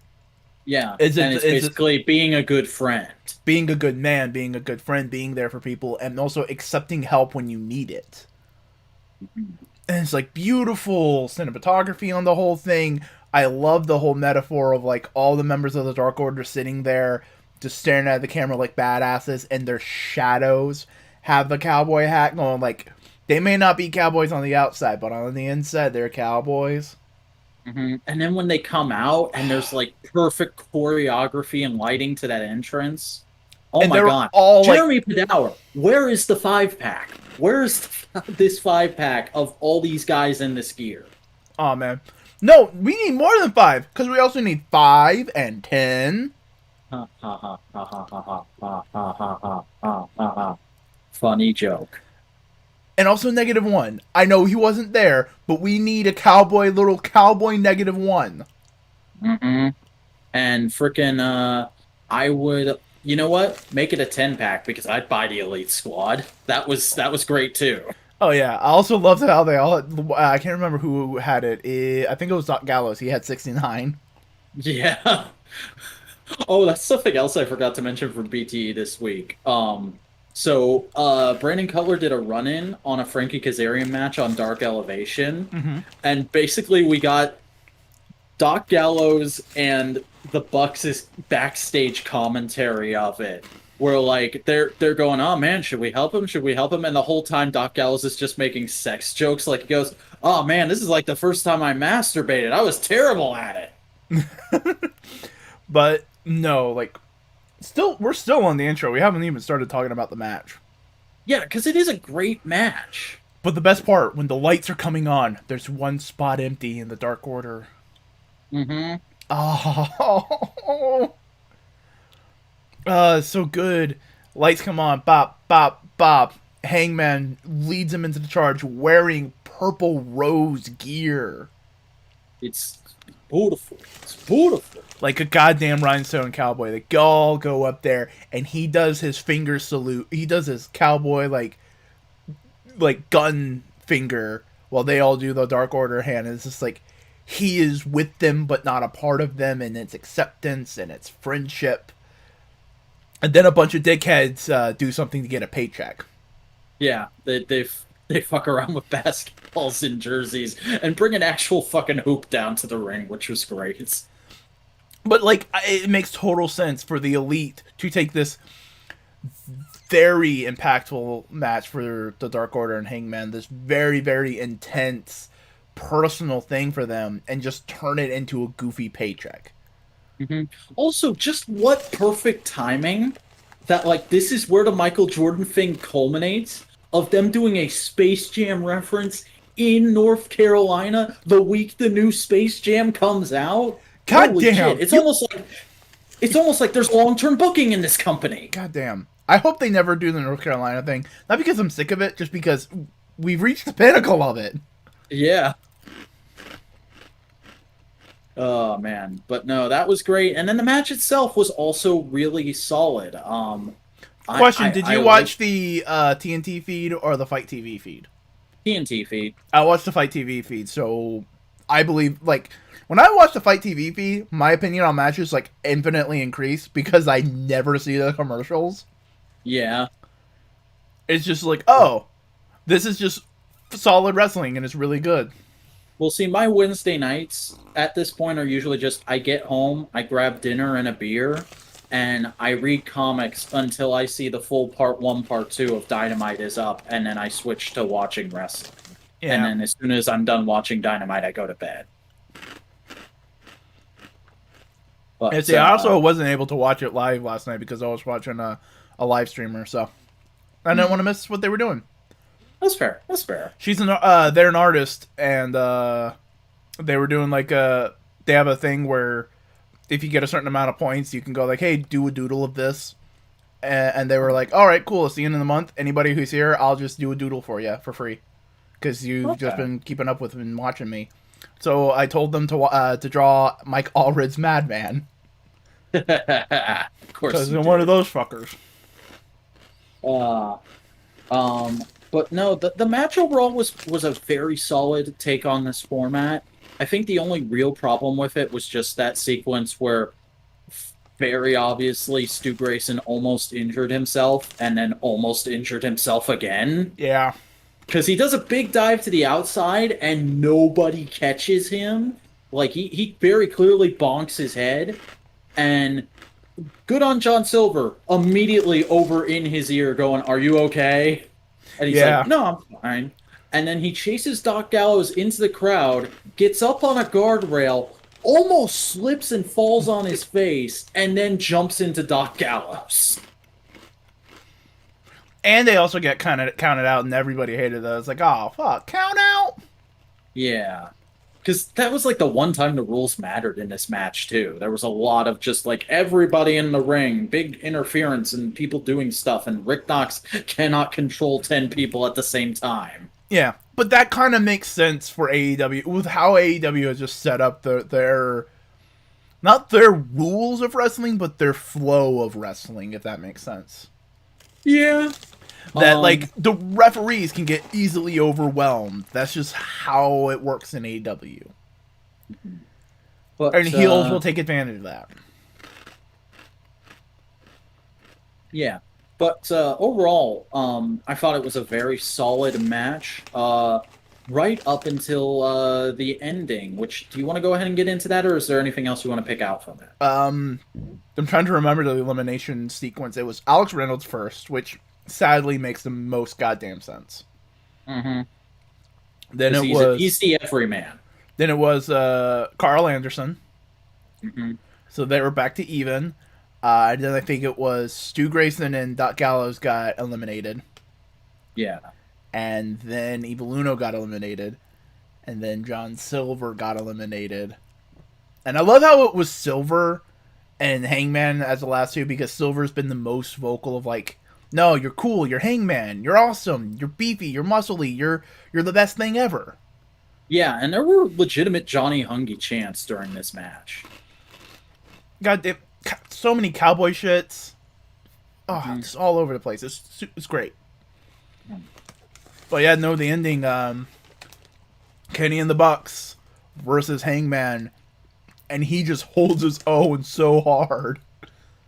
Yeah, it's basically being a good friend. Being a good man, being a good friend, being there for people, and also accepting help when you need it. And it's, like, beautiful cinematography on the whole thing. I love the whole metaphor of, like, all the members of the Dark Order sitting there just staring at the camera like badasses, and their shadows have the cowboy hat going, like, they may not be cowboys on the outside, but on the inside, they're cowboys. Mm-hmm. And then when they come out and there's, like, perfect choreography and lighting to that entrance. Oh and my god. Jeremy Padawer, where is the 5-pack? Where's this 5-pack of all these guys in this gear? Oh, man. No, we need more than 5, because we also need 5 and 10. Funny joke. And also -1. I know he wasn't there, but we need a little cowboy -1. Mm-hmm. And frickin', I would, you know what? Make it a 10-pack, because I'd buy the Elite Squad. That was great, too. Oh, yeah. I also loved how they all I can't remember who had it. I think it was Doc Gallows. He had 69. Yeah. Oh, that's something else I forgot to mention from BTE this week. So, Brandon Cutler did a run-in on a Frankie Kazarian match on Dark Elevation, and basically we got Doc Gallows and the Bucks' backstage commentary of it. where like they're going, oh man, should we help him? Should we help him? And the whole time Doc Gallows is just making sex jokes. Like he goes, oh man, this is like the first time I masturbated. I was terrible at it. But no, like, we're still on the intro. We haven't even started talking about the match. Yeah, because it is a great match. But the best part, when the lights are coming on, there's one spot empty in the Dark Order. Mm-hmm. Oh, so good. Lights come on, bop, bop, bop. Hangman leads him into the charge wearing purple rose gear. It's beautiful. It's beautiful. Like a goddamn rhinestone cowboy. They all go up there, and he does his finger salute. He does his cowboy, like gun finger, while they all do the Dark Order hand. It's just like, he is with them, but not a part of them, and it's acceptance, and it's friendship. And then a bunch of dickheads do something to get a paycheck. Yeah, they fuck around with basketballs and jerseys and bring an actual fucking hoop down to the ring, which was great. But, like, it makes total sense for the Elite to take this very impactful match for the Dark Order and Hangman, this very, very intense personal thing for them, and just turn it into a goofy paycheck. Mm-hmm. Also, just what perfect timing that, like, this is where the Michael Jordan thing culminates, of them doing a Space Jam reference in North Carolina the week the new Space Jam comes out. God Holy damn! shit. It's almost like there's long-term booking in this company. God damn. I hope they never do the North Carolina thing. Not because I'm sick of it, just because we've reached the pinnacle of it. Yeah. Oh man, but no, that was great. And then the match itself was also really solid. Question, did you watch the TNT feed or the Fight TV feed? TNT feed. I watched the Fight TV feed, so I believe, like, when I watch the Fight TV feed, my opinion on matches, like, infinitely increased because I never see the commercials. Yeah. It's just like, oh, this is just solid wrestling and it's really good. Well, see, my Wednesday nights at this point are usually just I get home, I grab dinner and a beer, and I read comics until I see the full part 1, part 2 of Dynamite is up, and then I switch to watching wrestling. Yeah. And then as soon as I'm done watching Dynamite, I go to bed. But and see, I also wasn't able to watch it live last night because I was watching a live streamer, so I didn't want to miss what they were doing. That's fair. That's fair. They're an artist, and they were doing like they have a thing where if you get a certain amount of points, you can go like, hey, do a doodle of this. And they were like, all right, cool. It's the end of the month. Anybody who's here, I'll just do a doodle for you for free. Because you've just been keeping up with and watching me. So I told them to draw Mike Allred's Madman. Of course. Because I'm one of those fuckers. But no, the match overall was a very solid take on this format. I think the only real problem with it was just that sequence where very obviously Stu Grayson almost injured himself and then almost injured himself again. Yeah. Because he does a big dive to the outside and nobody catches him. Like, he very clearly bonks his head. And good on John Silver, immediately over in his ear going, are you okay? And he's like, no, I'm fine. And then he chases Doc Gallows into the crowd, gets up on a guardrail, almost slips and falls on his face, and then jumps into Doc Gallows. And they also get counted out, and everybody hated that. It's like, oh, fuck, count out? Yeah. Because that was like the one time the rules mattered in this match, too. There was a lot of just like everybody in the ring, big interference and people doing stuff, and Rick Knox cannot control 10 people at the same time. Yeah, but that kind of makes sense for AEW, with how AEW has just set up their not their rules of wrestling, but their flow of wrestling, if that makes sense. Yeah. That, like, the referees can get easily overwhelmed. That's just how it works in AEW. And heels will take advantage of that. Yeah. But overall, I thought it was a very solid match. right up until the ending. Which do you want to go ahead and get into that, or is there anything else you want to pick out from it? I'm trying to remember the elimination sequence. It was Alex Reynolds first, which sadly makes the most goddamn sense. Mm-hmm. Then Because it was he's the everyman. Carl Anderson. Mm-hmm. So they were back to even. Then I think it was Stu Grayson and Doc Gallows got eliminated. Yeah. And then Evil Uno got eliminated. And then John Silver got eliminated. And I love how it was Silver and Hangman as the last two, because Silver's been the most vocal of like, no, you're cool, you're Hangman, you're awesome, you're beefy, you're muscly, you're the best thing ever. Yeah, and there were legitimate Johnny Hungy chants during this match. God, so many cowboy shits. Oh, it's all over the place. It's great. But yeah, no, the ending, Kenny and the Bucks versus Hangman, and he just holds his own so hard.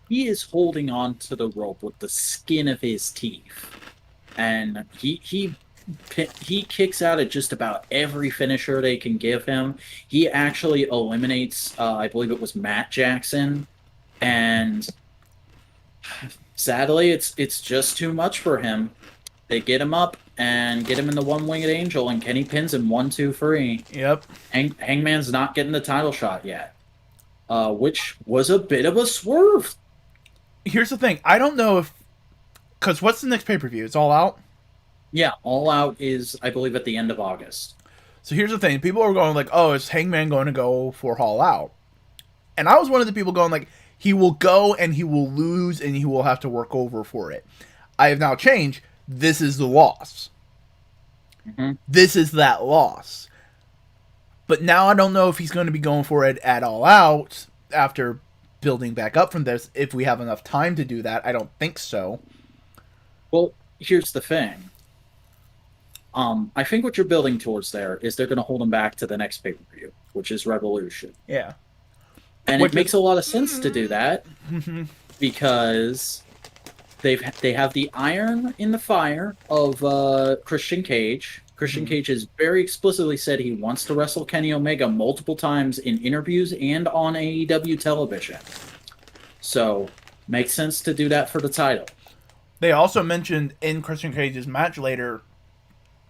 He is holding on to the rope with the skin of his teeth, and he kicks out at just about every finisher they can give him. He actually eliminates, I believe it was Matt Jackson, and sadly, it's just too much for him. They get him up and get him in the one-winged angel, and Kenny pins him 1-2-3. Yep. Hangman's not getting the title shot yet, which was a bit of a swerve. Here's the thing. I don't know if... Because what's the next pay-per-view? It's All Out? Yeah, All Out is, I believe, at the end of August. So here's the thing. People are going like, oh, is Hangman going to go for All Out? And I was one of the people going like, he will go and he will lose and he will have to work over for it. I have now changed. This is the loss. Mm-hmm. This is that loss. But now I don't know if he's going to be going for it at All Out after building back up from this. If we have enough time to do that, I don't think so. Well, here's the thing. I think what you're building towards there is they're going to hold him back to the next pay-per-view, which is Revolution. Yeah. And it makes a lot of sense to do that because they have the iron in the fire of Christian Cage. Christian Cage has very explicitly said he wants to wrestle Kenny Omega multiple times in interviews and on AEW television. So, makes sense to do that for the title. They also mentioned in Christian Cage's match later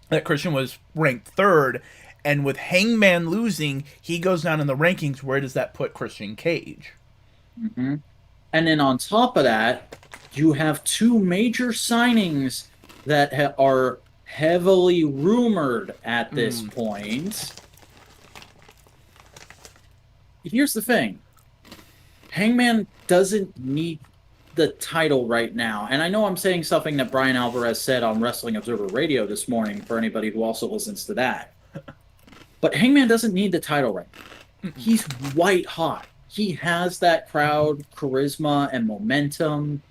that Christian was ranked third, and with Hangman losing, he goes down in the rankings. Where does that put Christian Cage? Mm-hmm. And then on top of that, you have two major signings that are heavily rumored at this point. Here's the thing. Hangman doesn't need the title right now. And I know I'm saying something that Brian Alvarez said on Wrestling Observer Radio this morning for anybody who also listens to that. But Hangman doesn't need the title right now. He's white hot. He has that crowd charisma and momentum.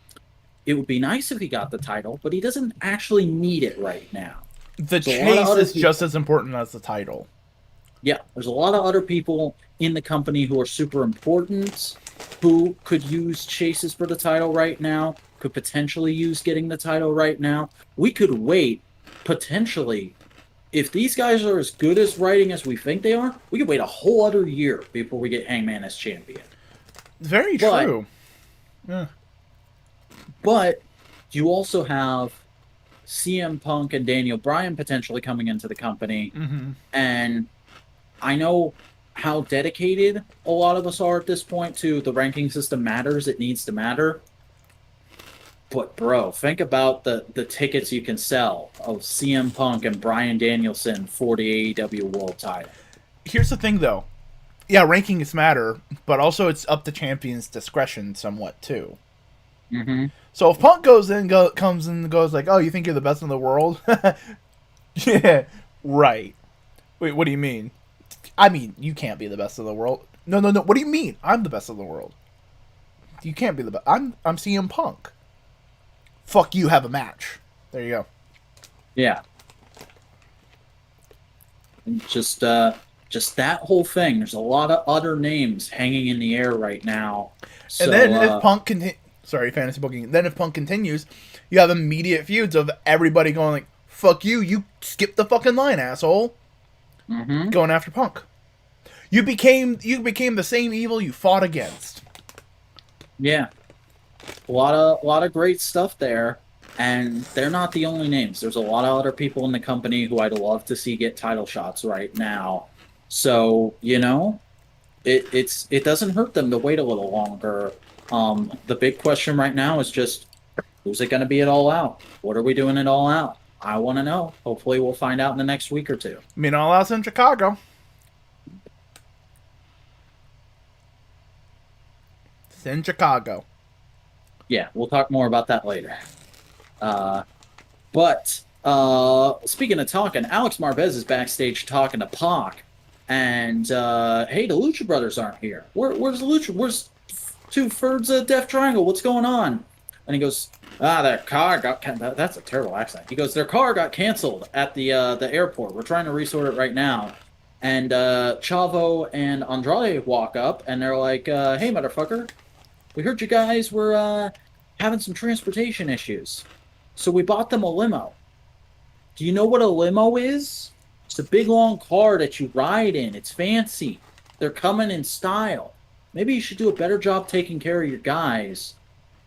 It would be nice if he got the title, but he doesn't actually need it right now. The chase is just as important as the title. Yeah, there's a lot of other people in the company who are super important, who could use chases for the title right now, could potentially use getting the title right now. We could wait, potentially, if these guys are as good as writing as we think they are, we could wait a whole other year before we get Hangman as champion. Very true. Yeah. But you also have CM Punk and Daniel Bryan potentially coming into the company, and I know how dedicated a lot of us are at this point to the ranking system matters. It needs to matter. But, bro, think about the tickets you can sell of CM Punk and Bryan Danielson for the AEW World title. Here's the thing, though. Yeah, rankings matter, but also it's up to champions' discretion somewhat, too. Mm-hmm. So if Punk comes in and goes like, oh, you think you're the best in the world? Yeah, right. Wait, what do you mean? I mean, you can't be the best in the world. No. What do you mean? I'm the best in the world. You can't be the best. I'm CM Punk. Fuck you, have a match. There you go. Yeah. Just that whole thing. There's a lot of other names hanging in the air right now. So, and then if Punk fantasy booking. Then if Punk continues, you have immediate feuds of everybody going like, fuck you, you skipped the fucking line, asshole. Mm-hmm. going after Punk. You became the same evil you fought against. Yeah. A lot of great stuff there. And they're not the only names. There's a lot of other people in the company who I'd love to see get title shots right now. So, it doesn't hurt them to wait a little longer. The big question right now is just who's it going to be at All Out? What are we doing at All Out? I want to know. Hopefully, we'll find out in the next week or two. I mean, all out's in Chicago. It's in Chicago. Yeah, we'll talk more about that later. But speaking of talking, Alex Marvez is backstage talking to Pac, and hey, the Lucha Brothers aren't here. Where's the Lucha? Where's Two Thirds of Death Triangle? What's going on? And he goes, their car got that's a terrible accent. He goes, their car got canceled at the airport. We're trying to resort it right now. And Chavo and Andrade walk up, and they're like, hey, motherfucker, we heard you guys were having some transportation issues. So we bought them a limo. Do you know what a limo is? It's a big long car that you ride in. It's fancy. They're coming in style. Maybe you should do a better job taking care of your guys,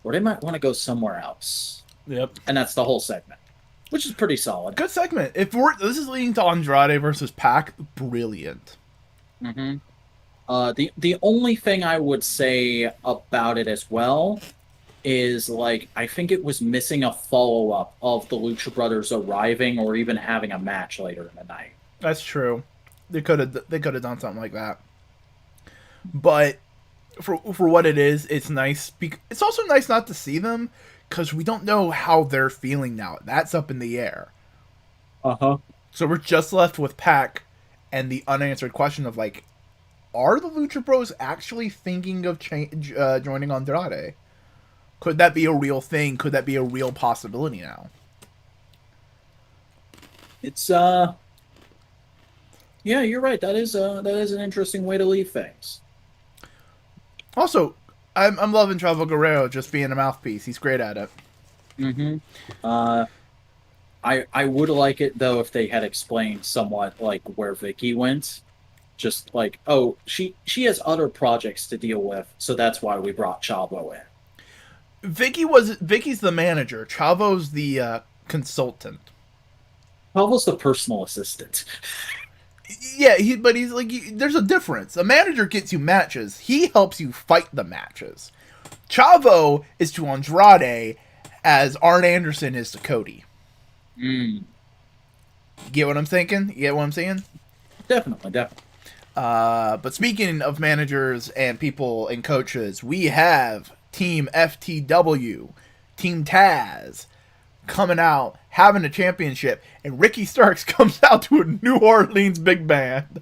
or they might want to go somewhere else. Yep. And that's the whole segment, which is pretty solid. Good segment. This is leading to Andrade versus Pac, brilliant. Mm-hmm. The only thing I would say about it as well is, like, I think it was missing a follow-up of the Lucha Brothers arriving or even having a match later in the night. That's true. They could have done something like that. But for what it is, it's nice. It's also nice not to see them because we don't know how they're feeling now. That's up in the air. Uh-huh. So we're just left with Pac and the unanswered question of, like, are the Lucha Bros actually thinking of joining Andrade? Could that be a real thing? Could that be a real possibility now? It's yeah, you're right. That is an interesting way to leave things. Also, I'm loving Chavo Guerrero just being a mouthpiece. He's great at it. Mm-hmm. I would like it though if they had explained somewhat like where Vicky went. Just like, oh, she has other projects to deal with, so that's why we brought Chavo in. Vicky's the manager. Chavo's the consultant. Chavo's the personal assistant. Yeah, but he's like, there's a difference. A manager gets you matches. He helps you fight the matches. Chavo is to Andrade as Arn Anderson is to Cody. Mm. Get what I'm thinking? You get what I'm saying? Definitely. But speaking of managers and people and coaches, we have Team FTW, Team Taz, coming out, having a championship, and Ricky Starks comes out to a New Orleans big band.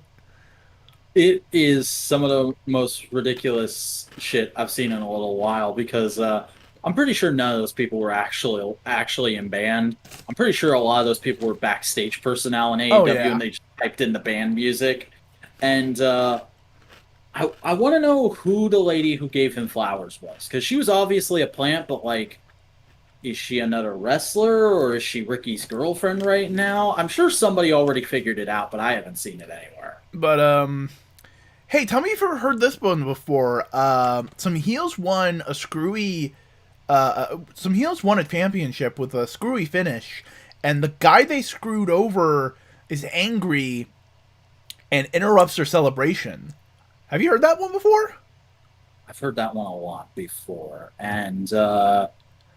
It is some of the most ridiculous shit I've seen in a little while because I'm pretty sure none of those people were actually in band. I'm pretty sure a lot of those people were backstage personnel in AEW and they just typed in the band music. And I want to know who the lady who gave him flowers was, because she was obviously a plant, but like, is she another wrestler or is she Ricky's girlfriend right now? I'm sure somebody already figured it out, but I haven't seen it anywhere. But hey, tell me if you've ever heard this one before. Some heels won a championship with a screwy finish, and the guy they screwed over is angry and interrupts their celebration. Have you heard that one before? I've heard that one a lot before, and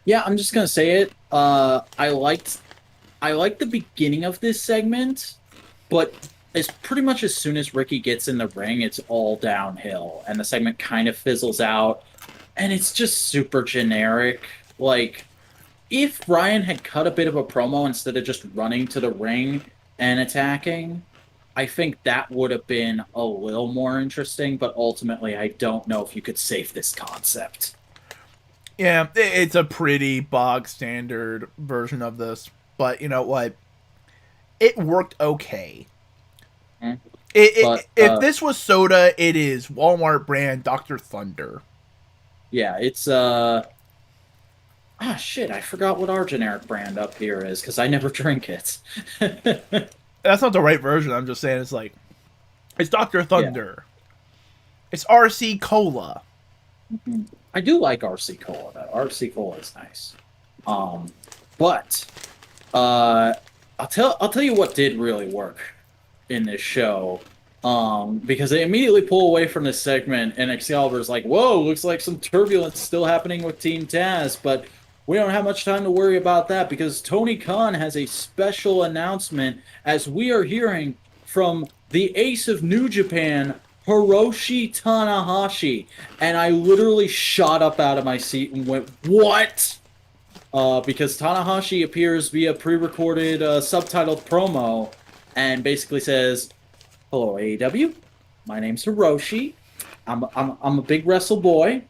yeah, I'm just gonna say it. I liked the beginning of this segment, but it's pretty much as soon as Ricky gets in the ring, it's all downhill, and the segment kind of fizzles out, and it's just super generic. Like, if Ryan had cut a bit of a promo instead of just running to the ring and attacking, I think that would have been a little more interesting, but ultimately I don't know if you could save this concept. Yeah, it's a pretty bog standard version of this, but you know what? It worked okay. Mm-hmm. If this was soda, it is Walmart brand Dr. Thunder. Yeah, it's shit, I forgot what our generic brand up here is because I never drink it. That's not the right version. I'm just saying it's like it's Doctor Yeah. Thunder. It's RC Cola. Mhm. I do like RC Cola though. RC Cola is nice. Um, but uh, I'll tell you what did really work in this show. Because they immediately pull away from this segment, and Excalibur's like, "Whoa, looks like some turbulence still happening with Team Taz, but we don't have much time to worry about that because Tony Khan has a special announcement as we are hearing from the ace of New Japan, Hiroshi Tanahashi." And I literally shot up out of my seat and went, "What?" Because Tanahashi appears via pre-recorded subtitled promo and basically says, "Hello, AEW. My name's Hiroshi. I'm a big wrestle boy,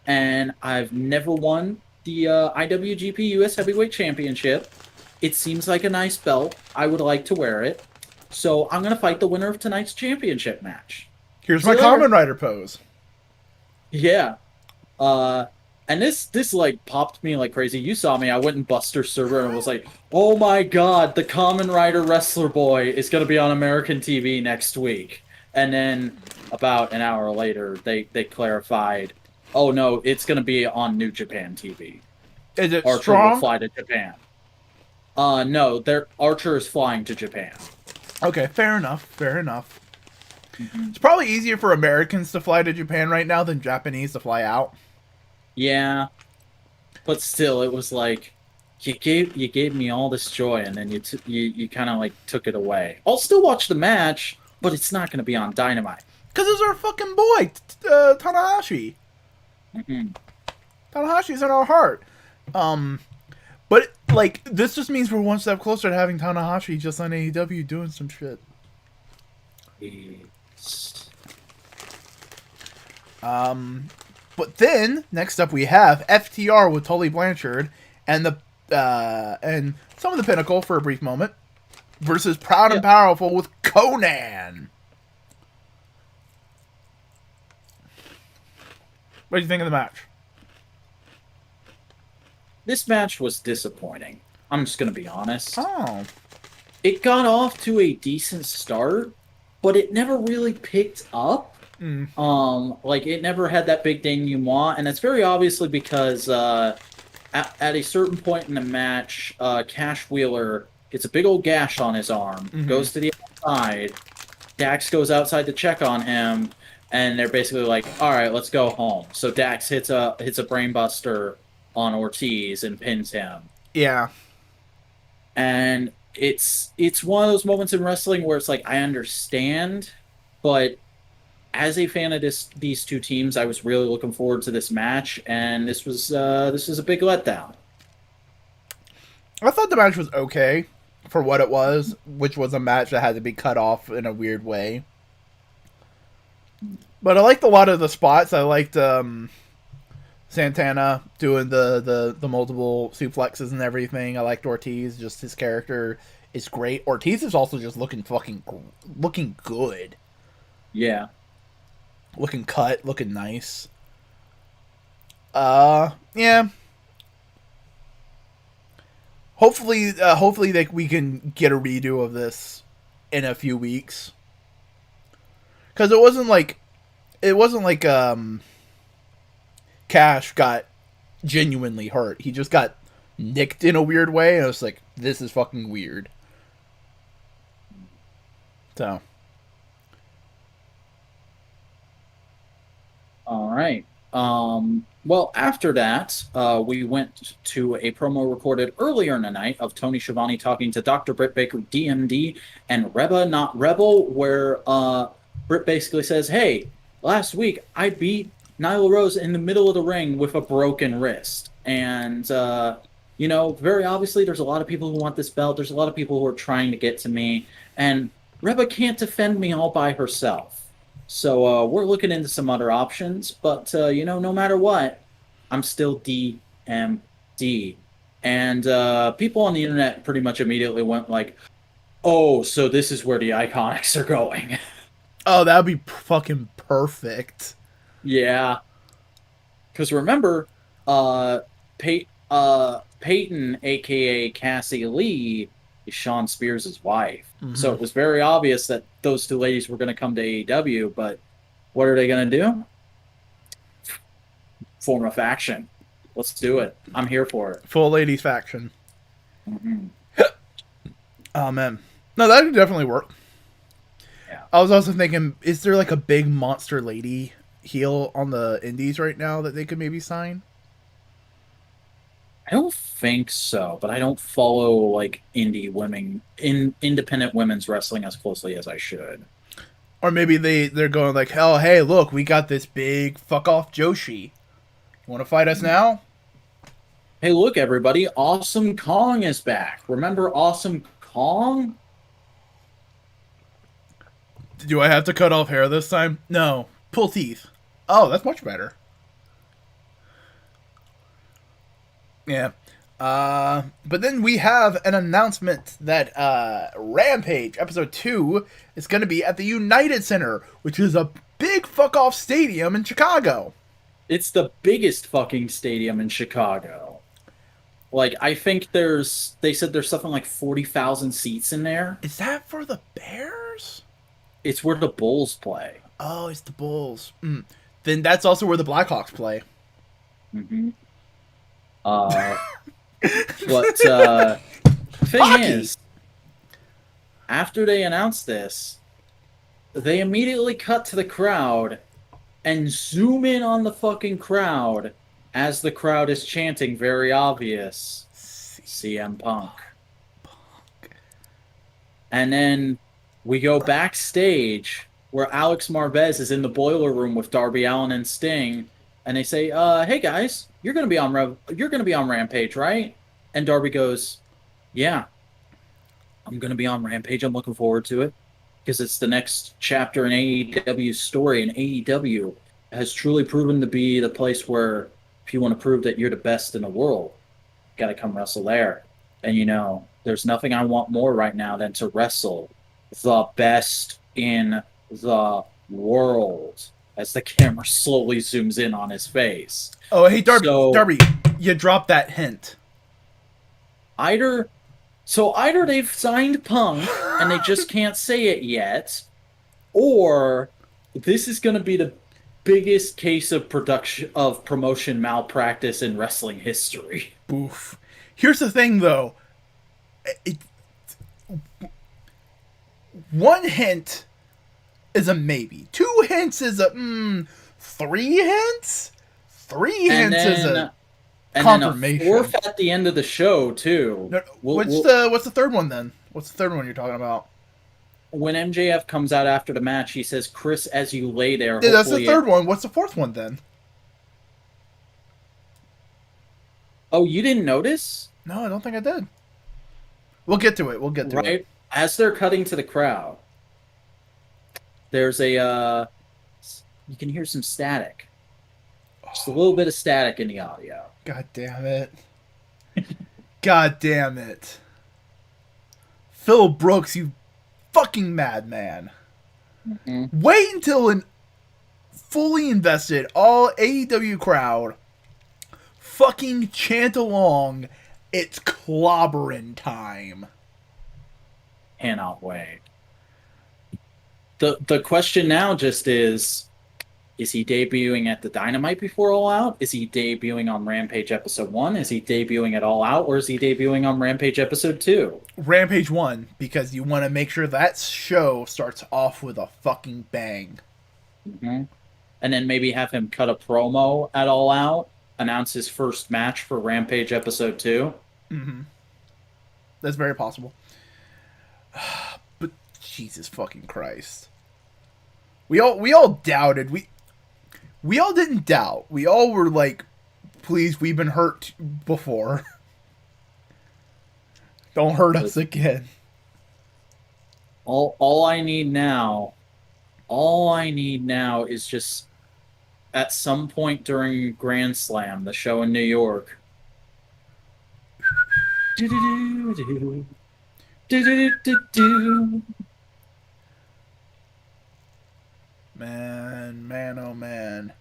and I've never won the IWGP US Heavyweight Championship. It seems like a nice belt. I would like to wear it. So I'm gonna fight the winner of tonight's championship match." Here's See my you later. Kamen Rider pose. Yeah. Uh, and this like popped me like crazy. You saw me. I went and Buster server and was like, "Oh my god, the Kamen Rider Wrestler Boy is gonna be on American TV next week." And then about an hour later, they clarified, "Oh no, it's gonna be on New Japan TV. Is it Archer will strong? fly to Japan." No, their Archer is flying to Japan. Okay, fair enough. Fair enough. Mhm. It's probably easier for Americans to fly to Japan right now than Japanese to fly out. Yeah, but still, it was like you gave me all this joy, and then you kind of like took it away. I'll still watch the match, but it's not going to be on Dynamite. Because it's our fucking boy, Tanahashi. Mm-mm. Tanahashi's in our heart. But, like, this just means we're one step closer to having Tanahashi just on AEW doing some shit. It's- But then, next up we have FTR with Tully Blanchard and and some of the Pinnacle for a brief moment versus Proud and Yeah, Powerful with Conan. What do you think of the match? this match was disappointing. I'm just going to be honest. Oh. It got off to a decent start, but it never really picked up. Mm. Like it never had that big denouement, and it's very obviously because at a certain point in the match, Cash Wheeler gets a big old gash on his arm, goes to the outside. Dax goes outside to check on him, and they're basically like, "All right, let's go home." So Dax hits a brainbuster on Ortiz and pins him, Yeah. and it's one of those moments in wrestling where it's like I understand, but as a fan of these two teams, I was really looking forward to this match, and this was a big letdown. I thought the match was okay for what it was, which was a match that had to be cut off in a weird way. But I liked a lot of the spots. I liked Santana doing the multiple suplexes and everything. I liked Ortiz. Just his character is great. Ortiz is also just looking good, Yeah. looking cut, looking nice. Yeah. Hopefully, we can get a redo of this in a few weeks. Because it wasn't like Cash got genuinely hurt. He just got nicked in a weird way, and I was like, this is fucking weird. So, All right. Well, after that, we went to a promo recorded earlier in the night of Tony Schiavone talking to Dr. Britt Baker, DMD, and Reba Not Rebel, where Britt basically says, "Hey, last week I beat Nyla Rose in the middle of the ring with a broken wrist." And, very obviously there's a lot of people who want this belt. There's a lot of people who are trying to get to me. And Reba can't defend me all by herself. So we're looking into some other options, but no matter what, I'm still DMD. And people on the internet pretty much immediately went like, "Oh, so this is where the Iconics are going." oh, that would be fucking perfect. Yeah, because remember, Peyton, aka Cassie Lee, is Sean Spears' wife. So Mm-hmm. it was very obvious that those two ladies were going to come to AEW, but what are they going to do? Form a faction. Let's do it. I'm here for it. Full ladies faction. Mm-hmm. Oh man, no, that could definitely work. Yeah. I was also thinking, is there like a big monster lady heel on the indies right now that they could maybe sign? I don't think so, but I don't follow like independent women's wrestling as closely as I should. Or maybe they're going like, hell, hey, look, we got this big fuck off Joshi. You want to fight us now? Hey, look, everybody! Awesome Kong is back. Remember Awesome Kong? Do I have to cut off hair this time? No. Pull teeth. Oh, that's much better. Yeah. But then we have an announcement that Rampage Episode 2 is going to be at the United Center, which is a big fuck off stadium in Chicago. It's the biggest fucking stadium in Chicago. Like, I think they said there's something like 40,000 seats in there. Is that for the Bears? It's where the Bulls play. Oh, it's the Bulls. Then that's also where the Blackhawks play. Mm-hmm. But thing Hockey. is, after they announced this, they immediately cut to the crowd and zoom in on the fucking crowd as the crowd is chanting very obvious CM Punk. And then we go backstage where Alex Marvez is in the boiler room with Darby Allin and Sting, and they say, "Hey guys, you're gonna be on Rampage, right?" And Darby goes, "Yeah, I'm gonna be on Rampage. I'm looking forward to it because it's the next chapter in AEW's story, and AEW has truly proven to be the place where if you want to prove that you're the best in the world, you gotta come wrestle there. And you know, there's nothing I want more right now than to wrestle the best in the world." As the camera slowly zooms in on his face. Oh, hey, Darby, So, Darby, you dropped that hint. either they've signed Punk and they just can't say it yet, or this is going to be the biggest case of promotion malpractice in wrestling history. Boof. Here's the thing, though. One hint is a maybe. 2 hints is a 3 hints. 3 And hints is then, a and confirmation. then a fourth at the end of the show too. No, what's the third one then? What's the third one you're talking about? When MJF comes out after the match, he says, "Chris, as you lay there." Yeah, that's the third one. What's the fourth one then? Oh, you didn't notice? No, I don't think I did. We'll get to it. We'll get to it. Right as they're cutting to the crowd, there's a you can hear some static. Just a little bit of static in the audio. God damn it. God damn it. Phil Brooks, you fucking madman. Mm-hmm. Wait until an fully invested all AEW crowd fucking chant along, "It's clobbering time." Cannot wait. The question now just is he debuting at the Dynamite before All Out? Is he debuting on Rampage Episode 1? Is he debuting at All Out? Or is he debuting on Rampage Episode 2? Rampage 1, because you want to make sure that show starts off with a fucking bang. Mm-hmm. And then maybe have him cut a promo at All Out, announce his first match for Rampage Episode 2. Mm-hmm. That's very possible. But Jesus fucking Christ. We all doubted. We all didn't doubt. We all were like, please, we've been hurt before. Don't hurt us again. All I need now is just at some point during Grand Slam, the show in New York. Man, oh man.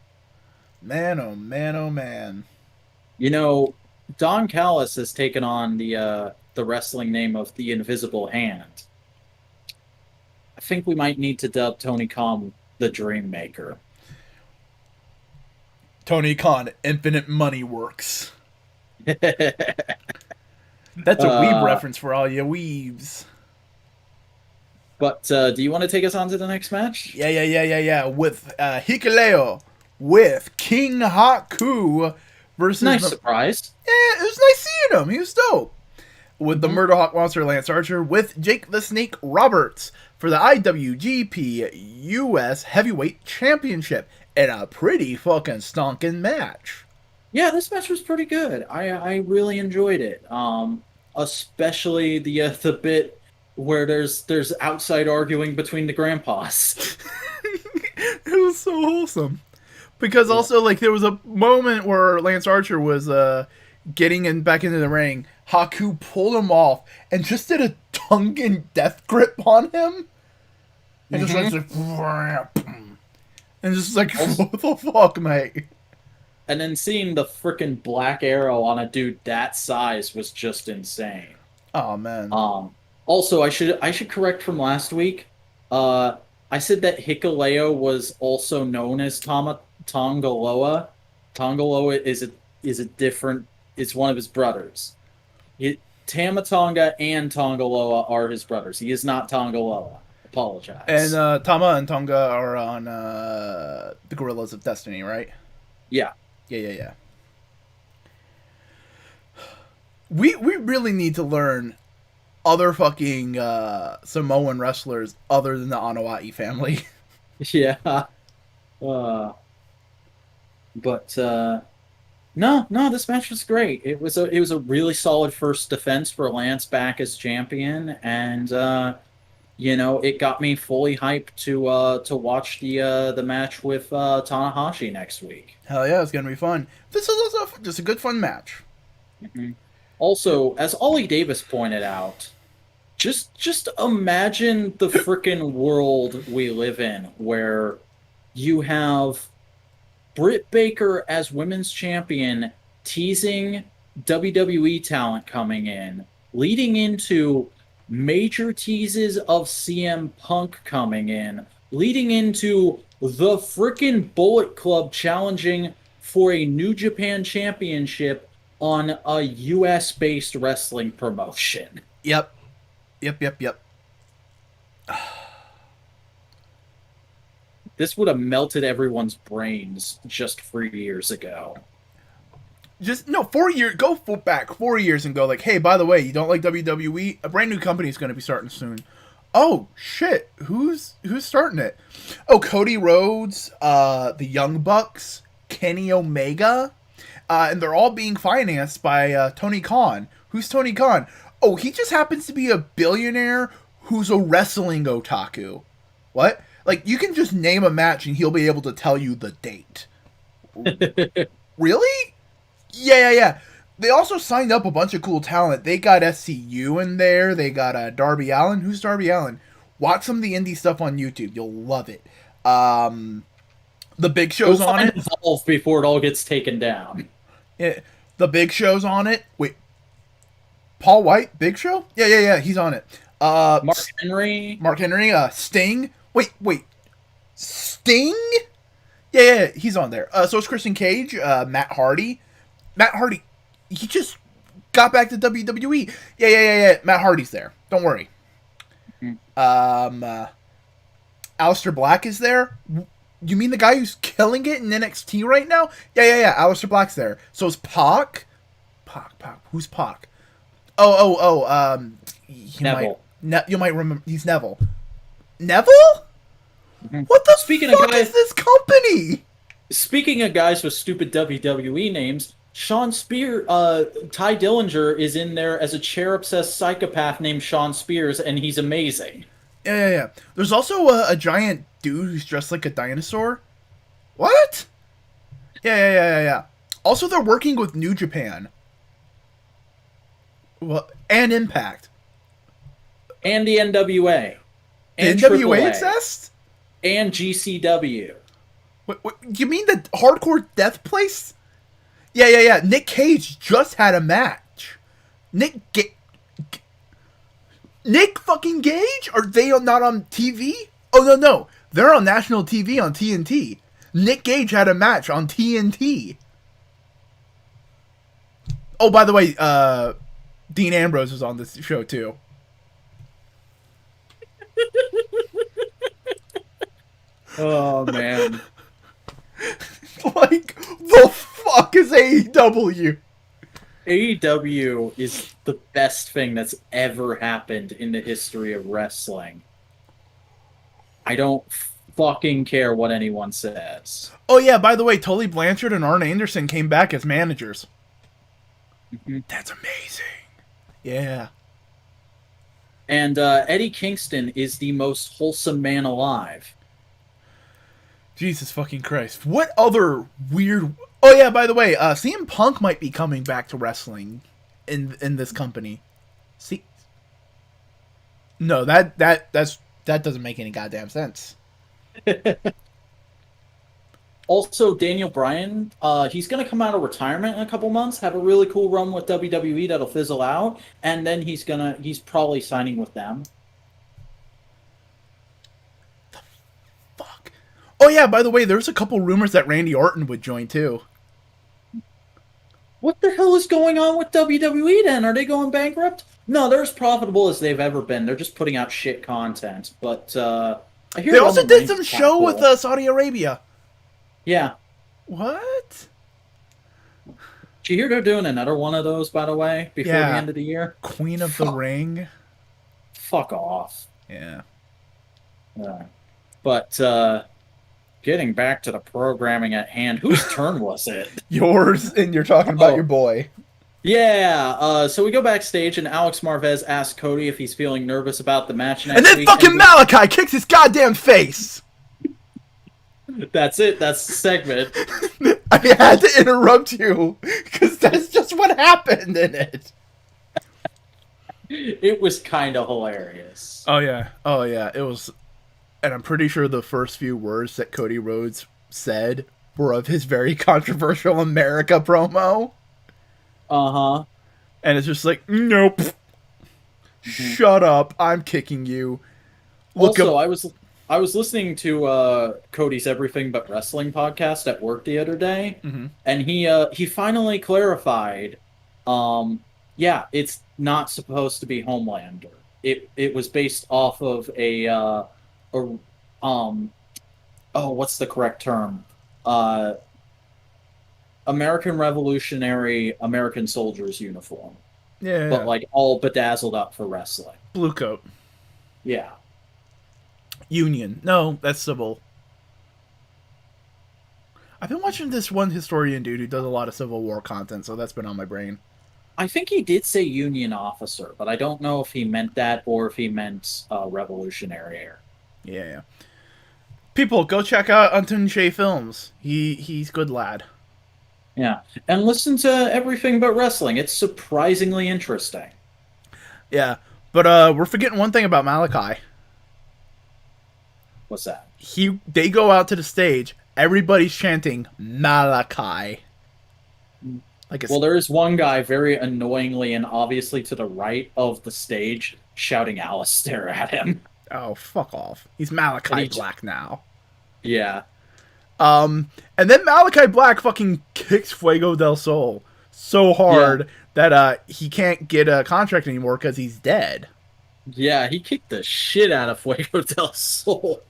Man, oh man. You know, Don Callis has taken on the the wrestling name of the Invisible Hand. I think we might need to dub Tony Khan the Dream Maker. Tony Khan, Infinite Money Works. That's a weeb reference for all you weebs. But do you want to take us on to the next match? Yeah. With Hikuleo with King Haku versus... Nice surprise. Yeah, it was nice seeing him. He was dope. With the Murder Hawk Monster Lance Archer with Jake the Snake Roberts for the IWGP US Heavyweight Championship in a pretty fucking stonking match. Yeah, this match was pretty good. I really enjoyed it. Especially the bit where there's outside arguing between the grandpas. It was so wholesome. Because also, like, there was a moment where Lance Archer was getting back into the ring. Haku pulled him off and just did a Tongan death grip on him. And just like, and just like, what the fuck, mate? And then seeing the freaking black arrow on a dude that size was just insane. Oh man. Also, I should correct from last week. I said that Hikuleo was also known as Tongaloa. Tongaloa is a different. It's one of his brothers. Tamatonga and Tongaloa are his brothers. He is not Tongaloa. Apologize. And Tama and Tonga are on the Gorillas of Destiny, right? Yeah. Yeah. We really need to learn other fucking Samoan wrestlers other than the Anawai family. Yeah. No, this match was great. It was a really solid first defense for Lance back as champion, and it got me fully hyped to watch the match with Tanahashi next week. Hell yeah, it's gonna be fun. This is also just a good fun match. Mm-hmm. Also, as Ollie Davis pointed out, just imagine the frickin' world we live in where you have Britt Baker as women's champion teasing WWE talent coming in, leading into major teases of CM Punk coming in, leading into the frickin' Bullet Club challenging for a New Japan Championship on a US-based wrestling promotion. Yep. This would have melted everyone's brains just 3 years ago. Just, no, 4 years, back 4 years and go like, hey, by the way, you don't like WWE? A brand new company is going to be starting soon. Oh, shit, who's starting it? Oh, Cody Rhodes, the Young Bucks, Kenny Omega, and they're all being financed by Tony Khan. Who's Tony Khan? Oh, he just happens to be a billionaire who's a wrestling otaku. What? Like, you can just name a match and he'll be able to tell you the date. Really? Yeah. They also signed up a bunch of cool talent. They got SCU in there. They got Darby Allin. Who's Darby Allin? Watch some of the indie stuff on YouTube. You'll love it. The Big Show's on it. Evolve before it all gets taken down. Yeah, the Big Show's on it. Wait, Paul White, Big Show? Yeah. He's on it. Mark Henry. Sting. Wait. Sting? Yeah, he's on there. So is Christian Cage, Matt Hardy. He just got back to WWE. Yeah. Matt Hardy's there. Don't worry. Aleister Black is there. You mean the guy who's killing it in NXT right now? Yeah. Aleister Black's there. So is Pac. Pac. Who's Pac? Neville. You might remember. He's Neville. Neville? What the fuck is this company? Speaking of guys with stupid WWE names, Ty Dillinger is in there as a chair-obsessed psychopath named Sean Spears, and he's amazing. Yeah. There's also a giant dude who's dressed like a dinosaur. What? Yeah. Also, they're working with New Japan. Well, and Impact. And the NWA. And the NWA AAA, exists? And GCW. What, you mean the Hardcore Death Place? Yeah. Nick Cage just had a match. Nick fucking Gage? Are they not on TV? Oh, no. They're on national TV on TNT. Nick Gage had a match on TNT. Oh, by the way, Dean Ambrose was on this show, too. Oh, man. Like, the fuck is AEW? AEW is the best thing that's ever happened in the history of wrestling. I don't fucking care what anyone says. Oh, yeah, by the way, Tully Blanchard and Arn Anderson came back as managers. Mm-hmm. That's amazing. Yeah. And Eddie Kingston is the most wholesome man alive. Jesus fucking Christ. What other weird... Oh, yeah, by the way, CM Punk might be coming back to wrestling in this company. See... No, that doesn't make any goddamn sense. Also, Daniel Bryan, he's going to come out of retirement in a couple months, have a really cool run with WWE that'll fizzle out, and then he's probably signing with them. The fuck? Oh yeah, by the way, there's a couple rumors that Randy Orton would join too. What the hell is going on with WWE then? Are they going bankrupt? No, they're as profitable as they've ever been. They're just putting out shit content. But I hear they also did some show with Saudi Arabia. Yeah. What? Did you hear they're doing another one of those, by the way, before the end of the year? Queen of the Ring. Fuck off. Yeah. But getting back to the programming at hand, whose turn was it? Yours, and you're talking about your boy. Yeah, so we go backstage, and Alex Marvez asks Cody if he's feeling nervous about the match next week. And then fucking Malachi kicks his goddamn face! That's it, that's the segment. I had to interrupt you, because that's just what happened in it. It was kind of hilarious. Oh yeah, it was... And I'm pretty sure the first few words that Cody Rhodes said were of his very controversial America promo. Uh-huh. And it's just like, nope. Mm-hmm. Shut up. I'm kicking you. I was listening to Cody's Everything But Wrestling podcast at work the other day, and he finally clarified, it's not supposed to be Homelander. It was based off of what's the correct term? American Revolutionary American Soldiers uniform. Yeah. But like all bedazzled up for wrestling. Blue coat. Yeah. Union. No, that's Civil. I've been watching this one historian dude who does a lot of Civil War content, so that's been on my brain. I think he did say Union officer, but I don't know if he meant that or if he meant revolutionary. Yeah. People, go check out Anton Shea Films. He's good lad. Yeah, and listen to Everything But Wrestling. It's surprisingly interesting. Yeah, but we're forgetting one thing about Malachi. What's that? They go out to the stage. Everybody's chanting Malachi. Well, there is one guy very annoyingly and obviously to the right of the stage shouting Alistair at him. Oh, fuck off. He's Malachi Black now. Yeah. And then Malachi Black fucking kicks Fuego del Sol so hard that he can't get a contract anymore because he's dead. Yeah, he kicked the shit out of Fuego del Sol.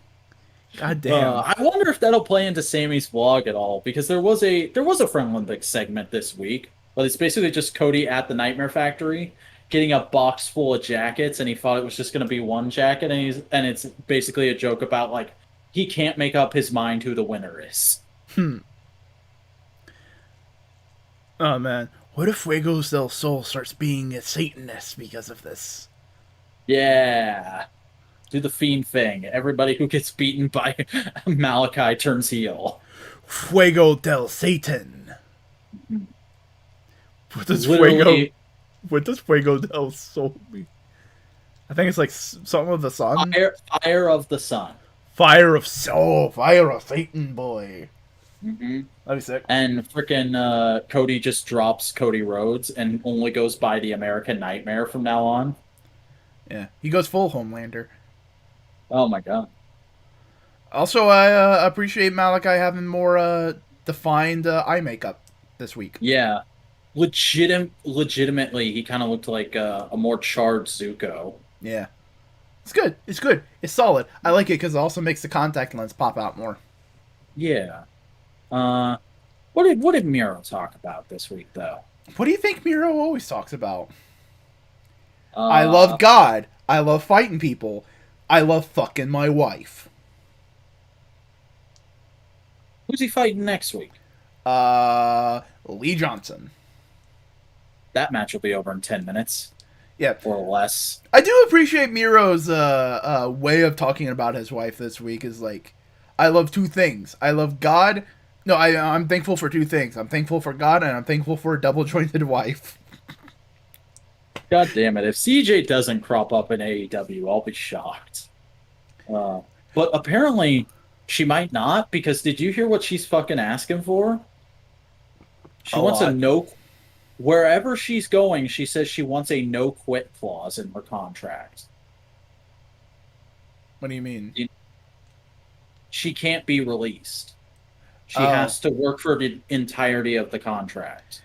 God damn. I wonder if that'll play into Sammy's vlog at all, because there was a Friendly segment this week, but it's basically just Cody at the Nightmare Factory getting a box full of jackets, and he thought it was just going to be one jacket, and it's basically a joke about like he can't make up his mind who the winner is. Oh man, what if Fuego del Sol starts being a Satanist because of this? Yeah. Do the Fiend thing. Everybody who gets beaten by Malachi turns heel. Fuego del Satan. What does Fuego del Sol mean? I think it's like something of the sun. Fire of the sun. Fire of Satan, boy. Mm-hmm. That'd be sick. And frickin' Cody just drops Cody Rhodes and only goes by the American Nightmare from now on. Yeah, he goes full Homelander. Oh my god. Also, I appreciate Malachi having more defined eye makeup this week. Yeah. Legitimately, he kind of looked like a more charred Zuko. Yeah, it's good. It's good. It's solid. I like it because it also makes the contact lens pop out more. Yeah. Uh, what did Miro talk about this week though? What do you think Miro always talks about? I love Uh, God. I love fighting people. I love fucking my wife. who's he fighting next week? Lee Johnson. That match will be over in 10 minutes Yeah, or less. I do appreciate Miro's way of talking about his wife this week. Is like, I love two things. I love God. No, I'm thankful for two things. I'm thankful for God, and I'm thankful for a double jointed wife. God damn it! If CJ doesn't crop up in AEW, I'll be shocked. But apparently, she might not because did you hear what she's fucking asking for? She A wants a lot. no. Wherever she's going, she says she wants a no quit clause in her contract. What do you mean? She can't be released. She Oh, has to work for the entirety of the contract.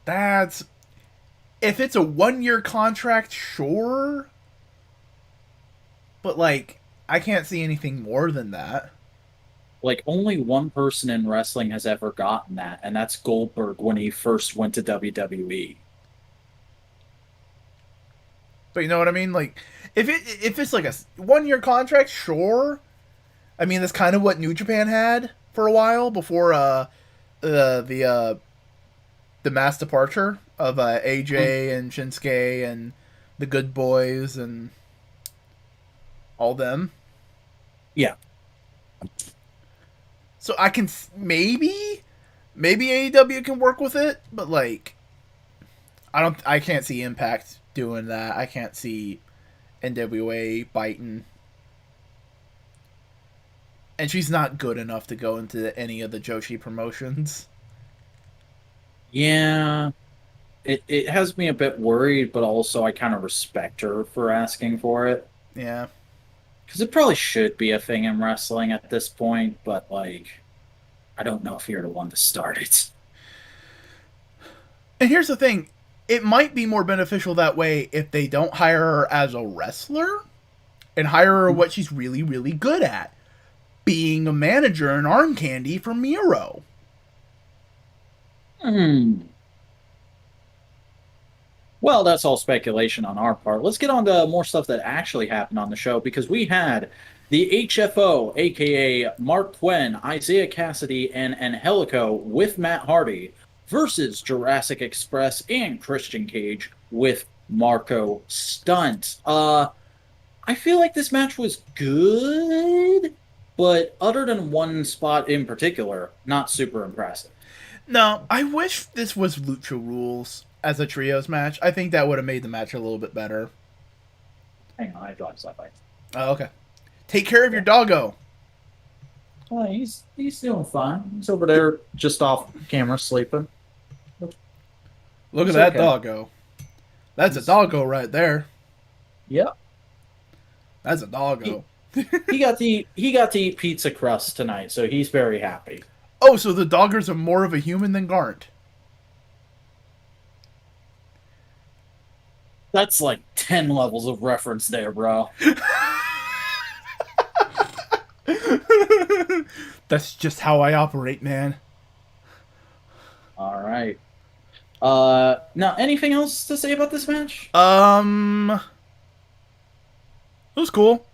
that's if it's a 1 year contract, sure. But like, I can't see anything more than that. Like only one person in wrestling has ever gotten that, and that's Goldberg when he first went to WWE. But you know what I mean? Like, if it's like a 1 year contract, sure. I mean, that's kind of what New Japan had for a while before the the mass departure of Mm, AJ and Shinsuke and the Good Boys and all them. yeah, So I can maybe AEW can work with it, but like I can't see Impact doing that. I can't see NWA biting. And she's not good enough to go into any of the Joshi promotions. yeah. It has me a bit worried, but also I kind of respect her for asking for it Yeah. because it probably should be a thing in wrestling at this point. But like, I don't know if you're the one to start it. And here's the thing, it might be more beneficial that way if they don't hire her as a wrestler and hire her what she's really, really good at, being a manager and arm candy for Miro. Hmm. Well, that's all speculation on our part. Let's get on to more stuff that actually happened on the show because we had the HFO, aka Mark Quinn, Isaiah Cassidy, and Angelico with Matt Hardy versus Jurassic Express and Christian Cage with Marco Stunt. I feel like this match was good, but other than one spot in particular, not super impressive. No, I wish this was Lucha Rules as a trios match. I think that would have made the match a little bit better. Hang on, I dropped something. Oh, okay. Take care of your doggo. He's doing fine. He's over there just off camera sleeping. Look at It's that okay. doggo. That's a doggo right there. Yep. That's a He, doggo. he got to eat pizza crust tonight, so he's very happy. Oh, so the doggers are more of a human than Garnt. That's like 10 levels of reference there, bro. That's just how I operate, man. All right. Now anything else to say about this match? It was cool.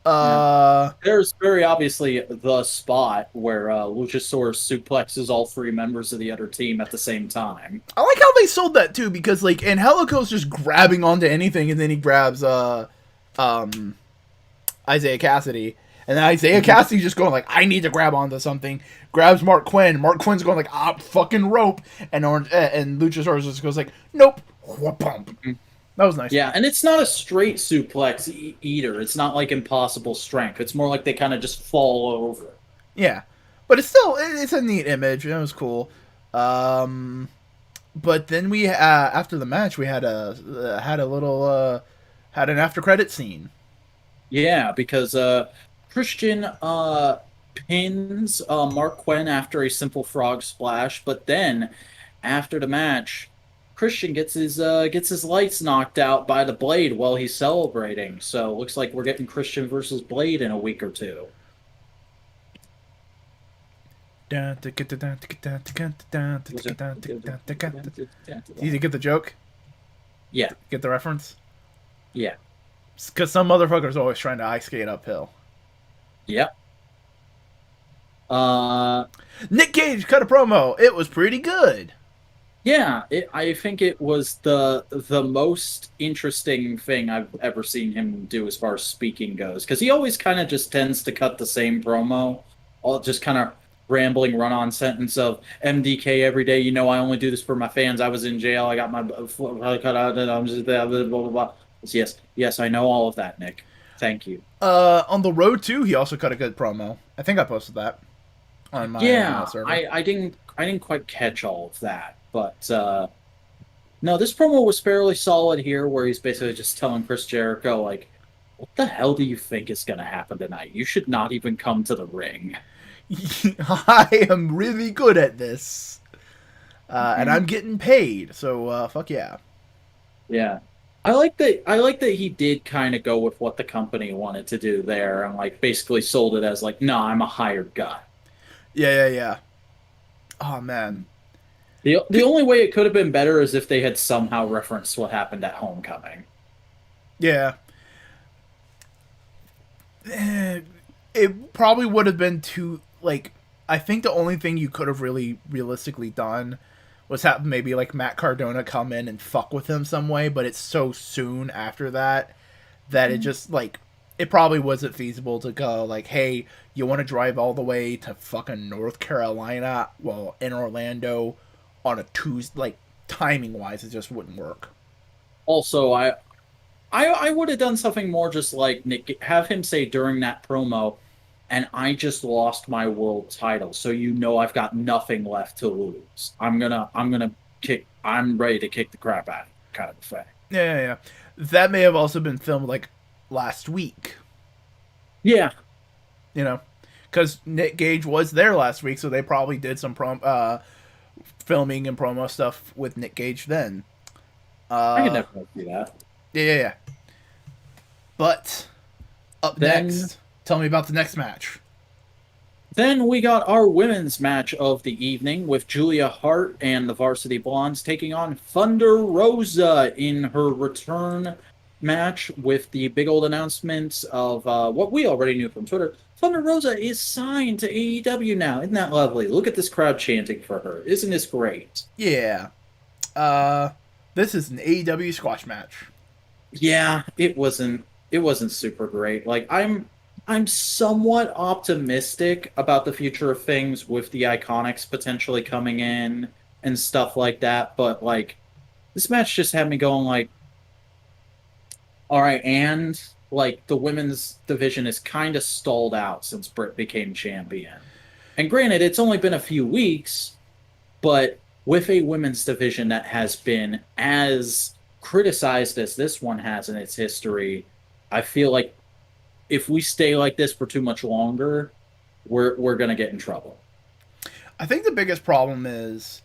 Yeah. Uh, There's very obviously the spot where Luchasaurus suplexes all three members of the other team at the same time. I like how they sold that too, because like Angelico's just grabbing onto anything, and then he grabs um Isaiah Cassidy, and then Isaiah Mhm. Cassidy just going like, I need to grab onto something. Grabs Mark Quinn. Mark Quinn's going like, ah, fucking rope, and and Luchasaurus just goes like, nope, whoop-pump. That was nice. Yeah, and it's not a straight suplex either. It's not like impossible strength. It's more like they kind of just fall over. Yeah, but it's a neat image. It was cool. But then we after the match we had a little Had an after credit scene. Yeah, because Christian pins Mark Quinn after a simple frog splash, but then after the match, Christian gets his lights knocked out by the Blade while he's celebrating. So looks like we're getting Christian versus Blade in a week or two. Did you get the joke? Yeah, Get the reference? yeah, Because some motherfucker's always trying to ice skate uphill. yep. Uh, Nick Cage cut a promo. It was pretty good. yeah. I think it was the most interesting thing I've ever seen him do as far as speaking goes, because he always kind of just tends to cut the same promo, all just kind of rambling run-on sentence of MDK every day. You know, I only do this for my fans. I was in jail. I got my cut out, and I'm just blah blah blah blah. Yes, yes, I know all of that, Nick. Thank you. On the road too, he also cut a good promo. I think I posted that on my Yeah, server. I didn't quite catch all of that, but no, this promo was fairly solid here, where he's basically just telling Chris Jericho like, "What the hell do you think is going to happen tonight? You should not even come to the ring." I am really good at this, and I'm getting paid. So fuck yeah. Yeah. I like that he did kind of go with what the company wanted to do there and like basically sold it as like, no, I'm a hired guy. Yeah. Oh man. The only way it could have been better is if they had somehow referenced what happened at Homecoming. Yeah. It probably would have been too like. I think the only thing you could have really realistically done was have maybe like Matt Cardona come in and fuck with him some way, but it's so soon after that that it just like it probably wasn't feasible to go like, hey, you want to drive all the way to fucking North Carolina, well, in Orlando on a Tuesday, like timing wise, it just wouldn't work. Also, I would have done something more just like Nick, have him say during that promo, and I just lost my world title, so you know I've got nothing left to lose. I'm ready to kick the crap out of you, kind of a thing. Yeah. That may have also been filmed like last week, Yeah, you know, because Nick Gage was there last week, so they probably did some filming and promo stuff with Nick Gage then. I can definitely see that. Yeah. But up Then next, tell me about the next match. Then we got our women's match of the evening with Julia Hart and the Varsity Blondes taking on Thunder Rosa in her return match with the big old announcement of what we already knew from Twitter. Thunder Rosa is signed to AEW now. Isn't that lovely? Look at this crowd chanting for her. Isn't this great? Yeah. This is an AEW squash match. Yeah, it wasn't super great. Like I'm somewhat optimistic about the future of things with the Iconics potentially coming in and stuff like that, but like this match just had me going like, all right, and like the women's division is kind of stalled out since Britt became champion. And granted, it's only been a few weeks, but with a women's division that has been as criticized as this one has in its history, I feel like if we stay like this for too much longer, we're gonna get in trouble. I think the biggest problem is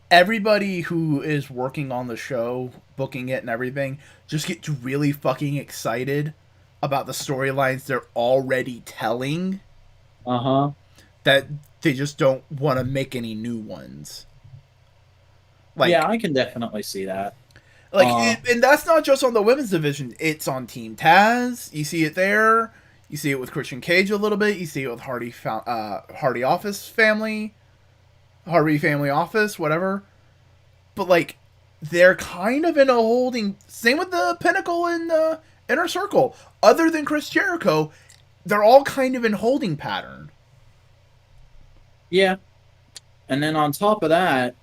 everybody who is working on the show, booking it and everything, just gets really fucking excited about the storylines they're already telling Uh-huh. that they just don't want to make any new ones. Like, Yeah, I can definitely see that. and that's not just on the women's division. It's on Team Taz. You see it there. You see it with Christian Cage a little bit. You see it with Hardy Office family, Hardy Family Office, whatever. But like, they're kind of in a holding. Same with the Pinnacle and Inner Circle. Other than Chris Jericho, they're all kind of in holding pattern. Yeah. And then on top of that,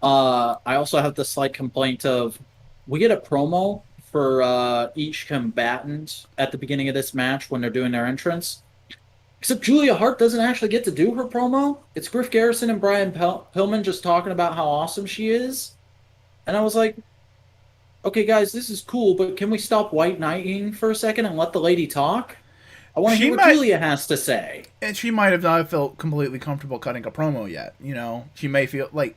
I also have the slight complaint of we get a promo for each combatant at the beginning of this match when they're doing their entrance. Except Julia Hart doesn't actually get to do her promo. It's Griff Garrison and Brian Pillman just talking about how awesome she is. And I was like, okay, guys, this is cool, but can we stop white knighting for a second and let the lady talk? I want to hear She what might, Julia has to say. and she might have not felt completely comfortable cutting a promo yet. You know, she may feel like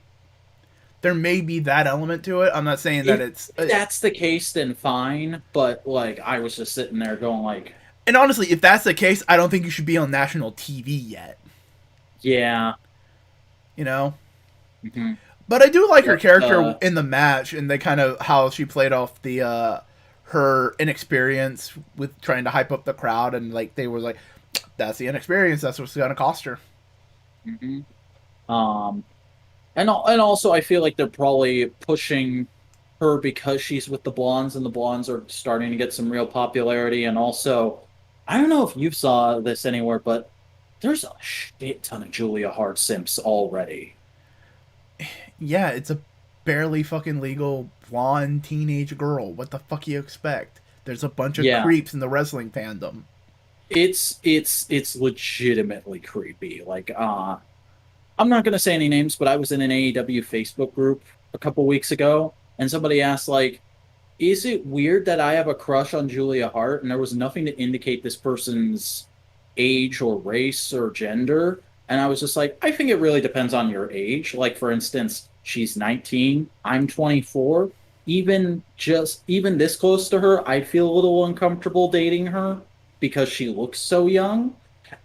there may be that element to it. I'm not saying that it's. If that's the case, then fine. But like, I was just sitting there going like, And honestly, if that's the case, I don't think you should be on national TV yet. yeah. You know. Hmm. But I do like her What? character in the match, and they kind of how she played off the her inexperience with trying to hype up the crowd, and like they were like, "That's the inexperience. That's what's gonna cost her." Hmm. Um, and also I feel like they're probably pushing her because she's with the blondes, and the blondes are starting to get some real popularity. And also, I don't know if you saw this anywhere, but there's a shit ton of Julia Hart simps already. Yeah, it's a barely fucking legal blonde teenage girl. What the fuck you expect? There's a bunch of Yeah, creeps in the wrestling fandom. it's legitimately creepy. Like, I'm not gonna say any names, but I was in an AEW Facebook group a couple weeks ago, and somebody asked like, "Is it weird that I have a crush on Julia Hart?" And there was nothing to indicate this person's age or race or gender. And I was just like, I think it really depends on your age. Like, for instance, she's 19, I'm 24. Even this close to her, I feel a little uncomfortable dating her because she looks so young.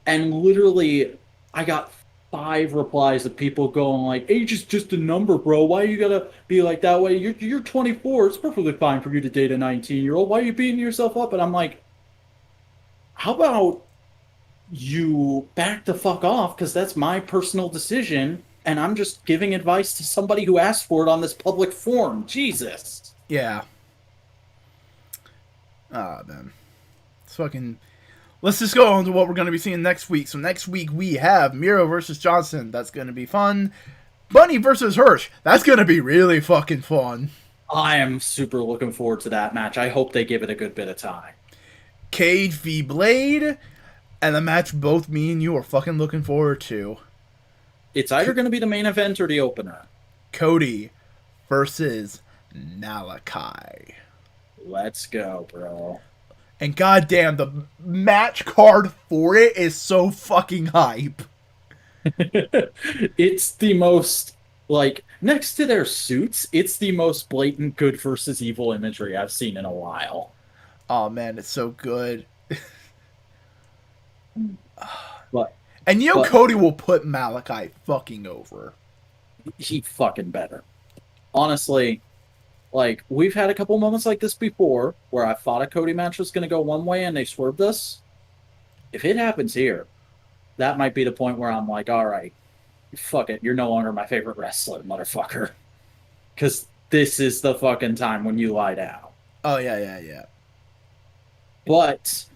And literally, I got 5 replies of people going like, "Age is just a number, bro. Why you gotta be like that way? You're 24. It's perfectly fine for you to date a 19-year-old. Why are you beating yourself up?" And I'm like, how about you back the fuck off? Because that's my personal decision, and I'm just giving advice to somebody who asked for it on this public forum. Jesus. Yeah. Ah, man. It's fucking. Let's just go on to what we're going to be seeing next week. So next week we have Miro versus Johnson. That's going to be fun. Bunny versus Hirsch. That's going to be really fucking fun. I am super looking forward to that match. I hope they give it a good bit of time. Cage v Blade. And the match both me and you are fucking looking forward to. It's either going to be the main event or the opener. Cody versus Malachi. Let's go, bro. And goddamn, the match card for it is so fucking hype. It's the most, like, next to their suits, it's the most blatant good versus evil imagery I've seen in a while. Oh man, it's so good. But And you know but Cody will put Malachi fucking over. he fucking better. Honestly, like, we've had a couple moments like this before where I thought a Cody match was going to go one way and they swerved us. If it happens here, that might be the point where I'm like, all right, fuck it. You're no longer my favorite wrestler, motherfucker. Because this is the fucking time when you lie down. Oh yeah, yeah, yeah. But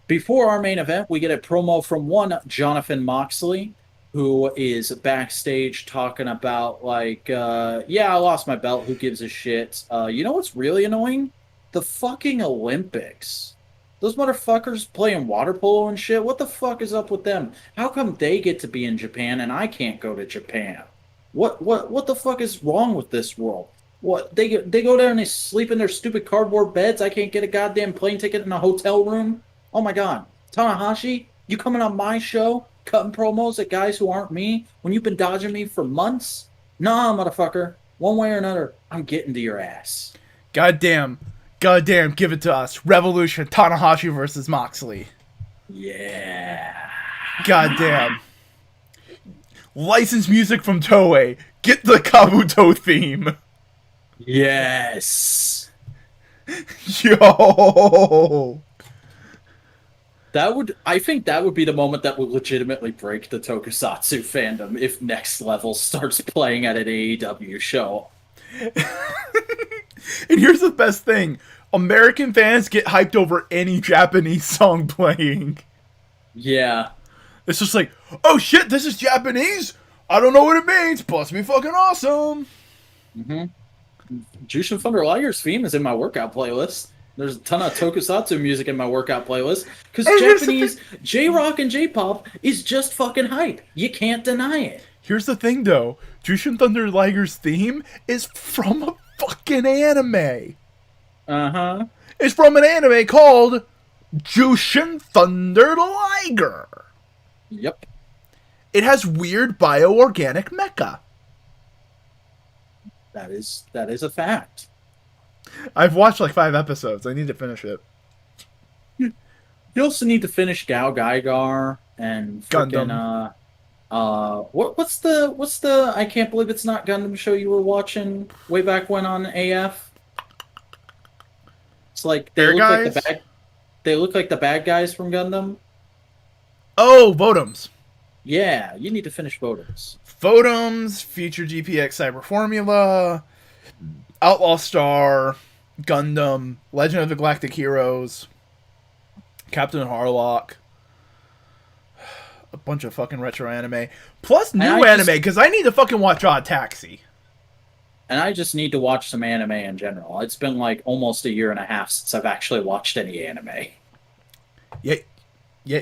before our main event, we get a promo from one Jonathan Moxley, who is backstage talking about like, yeah, I lost my belt. Who gives a shit? You know what's really annoying? The fucking Olympics. Those motherfuckers playing water polo and shit. What the fuck is up with them? How come they get to be in Japan and I can't go to Japan? What the fuck is wrong with this world? What they go there and they sleep in their stupid cardboard beds. I can't get a goddamn plane ticket in a hotel room. Oh my god, Tanahashi, you coming on my show, cutting promos at guys who aren't me when you've been dodging me for months? Nah, motherfucker. One way or another, I'm getting to your ass. Goddamn, goddamn, give it to us. Revolution, Tanahashi versus Moxley. Yeah. Goddamn. Licensed music from Toei. Get the Kabuto theme. Yes. Yo. I think that would be the moment that would legitimately break the Tokusatsu fandom if Next Level starts playing at an AEW show. And here's the best thing. American fans get hyped over any Japanese song playing. Yeah. It's just like, oh shit, this is Japanese? I don't know what it means, but it's be fucking awesome. Mm-hmm. Jushin Thunder Liger's theme is in my workout playlist. There's a ton of Tokusatsu music in my workout playlist. Because Japanese J-Rock and J-Pop is just fucking hype. You can't deny it. Here's the thing though. Jushin Thunder Liger's theme is from a fucking anime. Uh-huh. is from an anime called Jushin Thunder Liger. Yep. It has weird bioorganic mecha. That is a fact. I've watched like 5 episodes. I need to finish it. You also need to finish Gao Gaigar and freaking Gundam. what's the I can't believe it's not Gundam show you were watching way back when on AF? It's like Air Guys? they look like the bad guys from Gundam. Oh, Votoms. Yeah, you need to finish Votoms. Votoms, Future GPX Cyber Formula, Outlaw Star, Gundam, Legend of the Galactic Heroes, Captain Harlock, a bunch of fucking retro anime, plus new anime, because I need to fucking watch Odd Taxi. And I just need to watch some anime in general. It's been like almost 1.5 years since I've actually watched any anime. Yet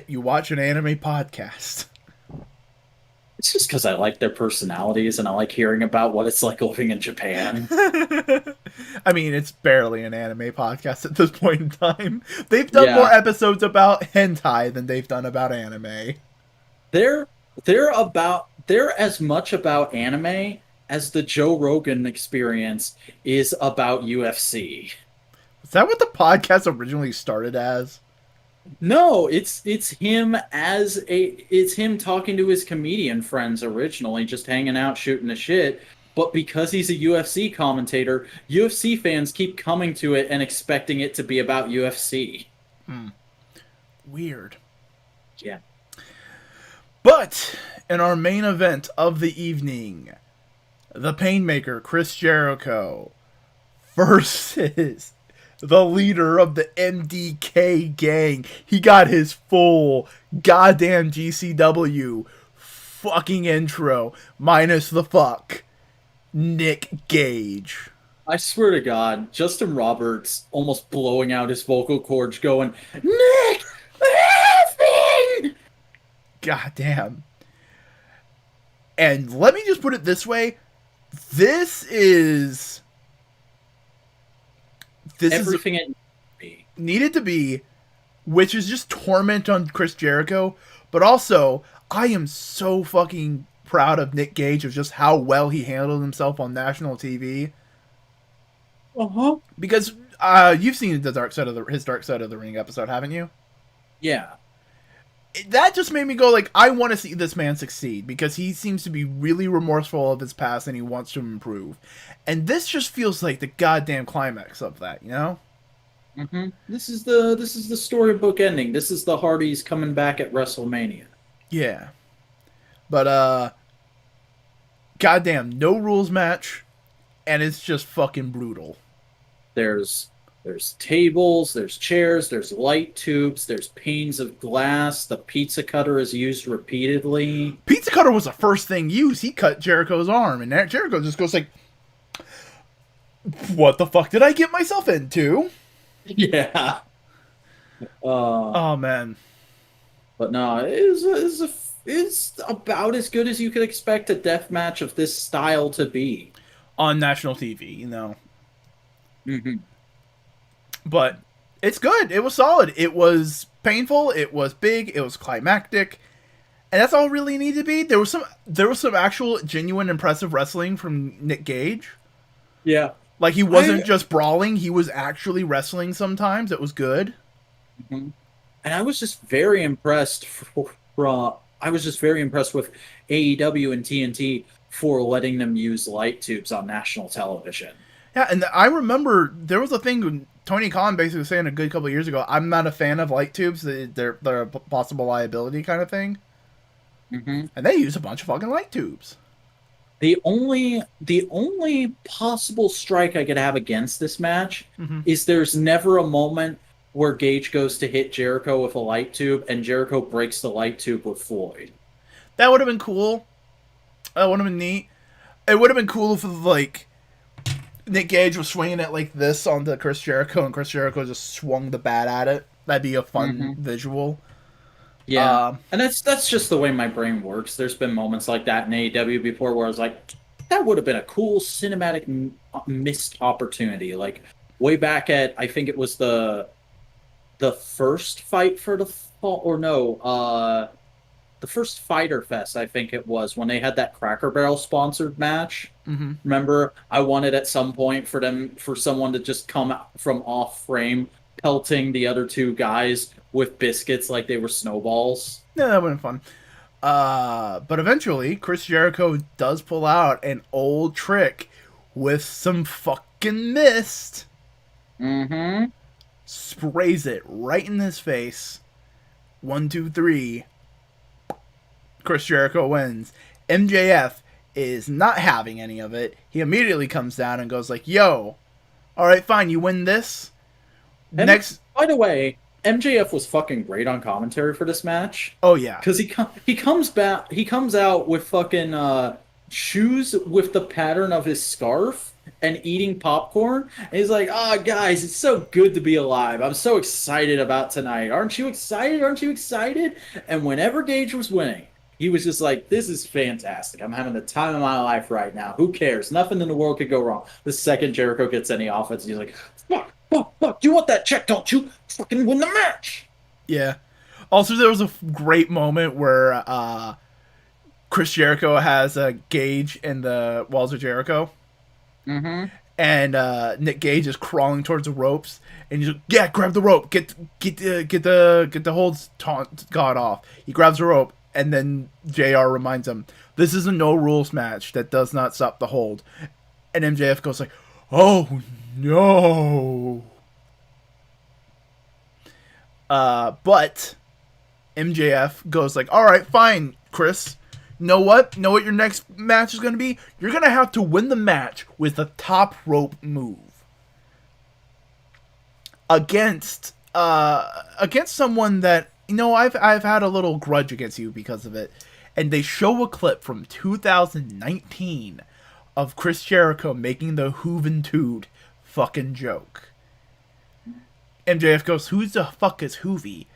you watch an anime podcast. It's just because I like their personalities and I like hearing about what it's like living in Japan. I mean, it's barely an anime podcast at this point in time. They've done more episodes about hentai than they've done about anime. They're as much about anime as the Joe Rogan Experience is about UFC. Is that what the podcast originally started as? No, it's him it's him talking to his comedian friends originally, just hanging out, shooting the shit. But because he's a UFC commentator, UFC fans keep coming to it and expecting it to be about UFC. Weird. Yeah. But in our main event of the evening, the Painmaker, Chris Jericho, versus the leader of the MDK gang. He got his full goddamn GCW fucking intro, minus the fuck. Nick Gage. I swear to God, Justin Roberts almost blowing out his vocal cords going, Nick! Laughing! Goddamn. And let me just put it this way. This is everything it needed to be, which is just torment on Chris Jericho. But also, I am so fucking proud of Nick Gage of just how well he handled himself on national TV. Because you've seen his Dark Side of the Ring episode, haven't you? Yeah. That just made me go like, I want to see this man succeed because he seems to be really remorseful of his past and he wants to improve. And this just feels like the goddamn climax of that, you know? Mm-hmm. This is the storybook ending. This is the Hardys coming back at WrestleMania. Yeah. But goddamn, no rules match, and it's just fucking brutal. There's tables, there's chairs, there's light tubes, there's panes of glass. The pizza cutter is used repeatedly. Pizza cutter was the first thing used. He cut Jericho's arm, and Jericho just goes like, "What the fuck did I get myself into?" Yeah. Oh man. But no, it's about as good as you could expect a death match of this style to be on national TV, you know. Mm-hmm. But it's good. It was solid. It was painful. It was big. It was climactic, and that's all it really needed to be. There was some actual genuine impressive wrestling from Nick Gage. Yeah, like he wasn't just brawling. He was actually wrestling. Sometimes it was good. Mm-hmm. And I was just very impressed. I was just very impressed with AEW and TNT for letting them use light tubes on national television. Yeah, and I remember there was a thing when Tony Khan basically saying a good couple of years ago, I'm not a fan of light tubes. They're a possible liability kind of thing. Mm-hmm. And they use a bunch of fucking light tubes. The only possible strike I could have against this match is there's never a moment where Gage goes to hit Jericho with a light tube and Jericho breaks the light tube with Floyd. That would have been cool. That would have been neat. It would have been cool if, like, Nick Gage was swinging it like this onto Chris Jericho and Chris Jericho just swung the bat at it. That'd be a fun visual. Yeah. And that's just the way my brain works. There's been moments like that in AEW before where I was like, that would have been a cool cinematic missed opportunity. Like, way back at, I think it was the first fight for the fall, or no, the first Fighter Fest, I think it was, when they had that Cracker Barrel sponsored match. Mm-hmm. Remember, I wanted at some point for someone to just come from off frame, pelting the other two guys with biscuits like they were snowballs. Yeah, that would have been fun. But eventually, Chris Jericho does pull out an old trick with some fucking mist. Mm-hmm. Sprays it right in his face. 1, 2, 3. Chris Jericho wins. MJF is not having any of it. He immediately comes down and goes like, "Yo, all right, fine, you win this. And Next." by the way, MJF was fucking great on commentary for this match. Oh yeah. Because he comes out with fucking shoes with the pattern of his scarf and eating popcorn. And he's like, "Oh, guys, it's so good to be alive. I'm so excited about tonight. Aren't you excited? Aren't you excited?" And whenever Gage was winning, he was just like, "This is fantastic. I'm having the time of my life right now. Who cares? Nothing in the world could go wrong." The second Jericho gets any offense, he's like, "Fuck, fuck, fuck. You want that check, don't you? Fucking win the match." Yeah. Also, there was a great moment where Chris Jericho has a Gage in the walls of Jericho, Mm-hmm. and Nick Gage is crawling towards the ropes, and he's like, "Yeah, grab the rope, get the holds got off." He grabs the rope, and then JR reminds him, "This is a no rules match that does not stop the hold," and MJF goes like, "Oh no." But MJF goes like, "All right, fine, Chris. Know what? Know what your next match is going to be? You're going to have to win the match with a top rope move against someone that, you know, I've had a little grudge against you because of it." And they show a clip from 2019 of Chris Jericho making the Juventud fucking joke. MJF goes, "Who the fuck is Hoovy?"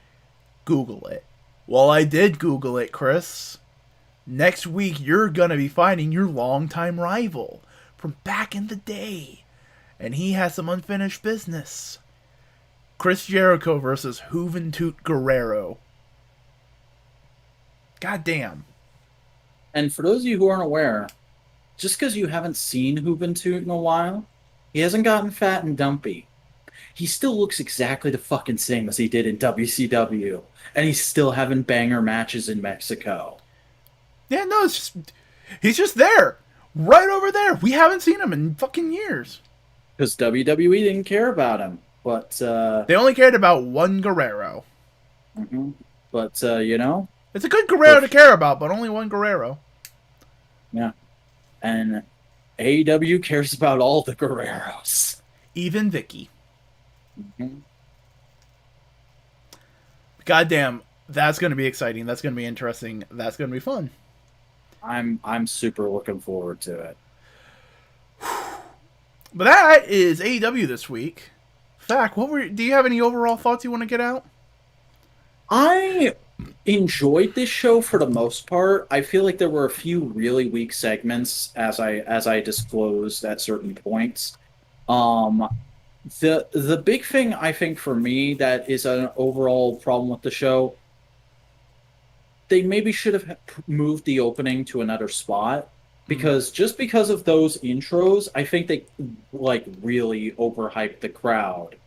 Google it. Well, I did Google it, Chris. Next week, you're gonna be fighting your longtime rival from back in the day. And he has some unfinished business. Chris Jericho versus Juventud Guerrero. God damn. And for those of you who aren't aware, just because you haven't seen Juventud in a while, he hasn't gotten fat and dumpy. He still looks exactly the fucking same as he did in WCW. And he's still having banger matches in Mexico. Yeah, no, he's just there. Right over there. We haven't seen him in fucking years. Because WWE didn't care about him. But, they only cared about one Guerrero. Mm-hmm. But, you know? It's a good Guerrero to care about, but only one Guerrero. Yeah. And AEW cares about all the Guerreros. Even Vicky. Mm-hmm. Goddamn, that's going to be exciting. That's going to be interesting. That's going to be fun. I'm super looking forward to it. But that is AEW this week. Fact, do you have any overall thoughts you want to get out? I enjoyed this show for the most part. I feel like there were a few really weak segments as I disclosed at certain points. The big thing I think for me that is an overall problem with the show, they maybe should have moved the opening to another spot, because just because of those intros, I think they like really overhyped the crowd.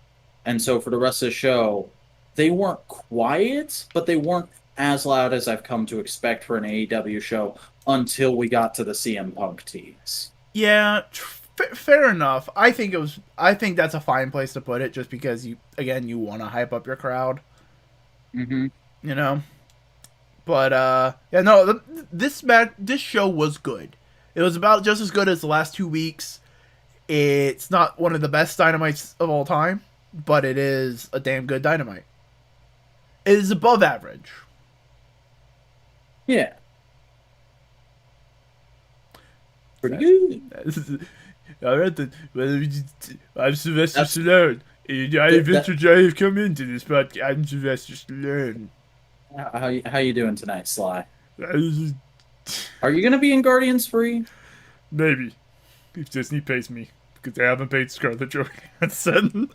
And so for the rest of the show, they weren't quiet, but they weren't as loud as I've come to expect for an AEW show until we got to the CM Punk tease. Yeah, fair enough. I think that's a fine place to put it, just because you want to hype up your crowd. Mm-hmm. You know. But yeah, no, this show was good. It was about just as good as the last 2 weeks. It's not one of the best Dynamites of all time, but it is a damn good Dynamite. It is above average. Yeah. Pretty good. All right, then. I'm Sylvester Stallone. I come into this podcast. I'm Sylvester Stallone. How you doing tonight, Sly? Are you gonna be in Guardians 3? Maybe. If Disney pays me. Because they haven't paid Scarlett Johansson.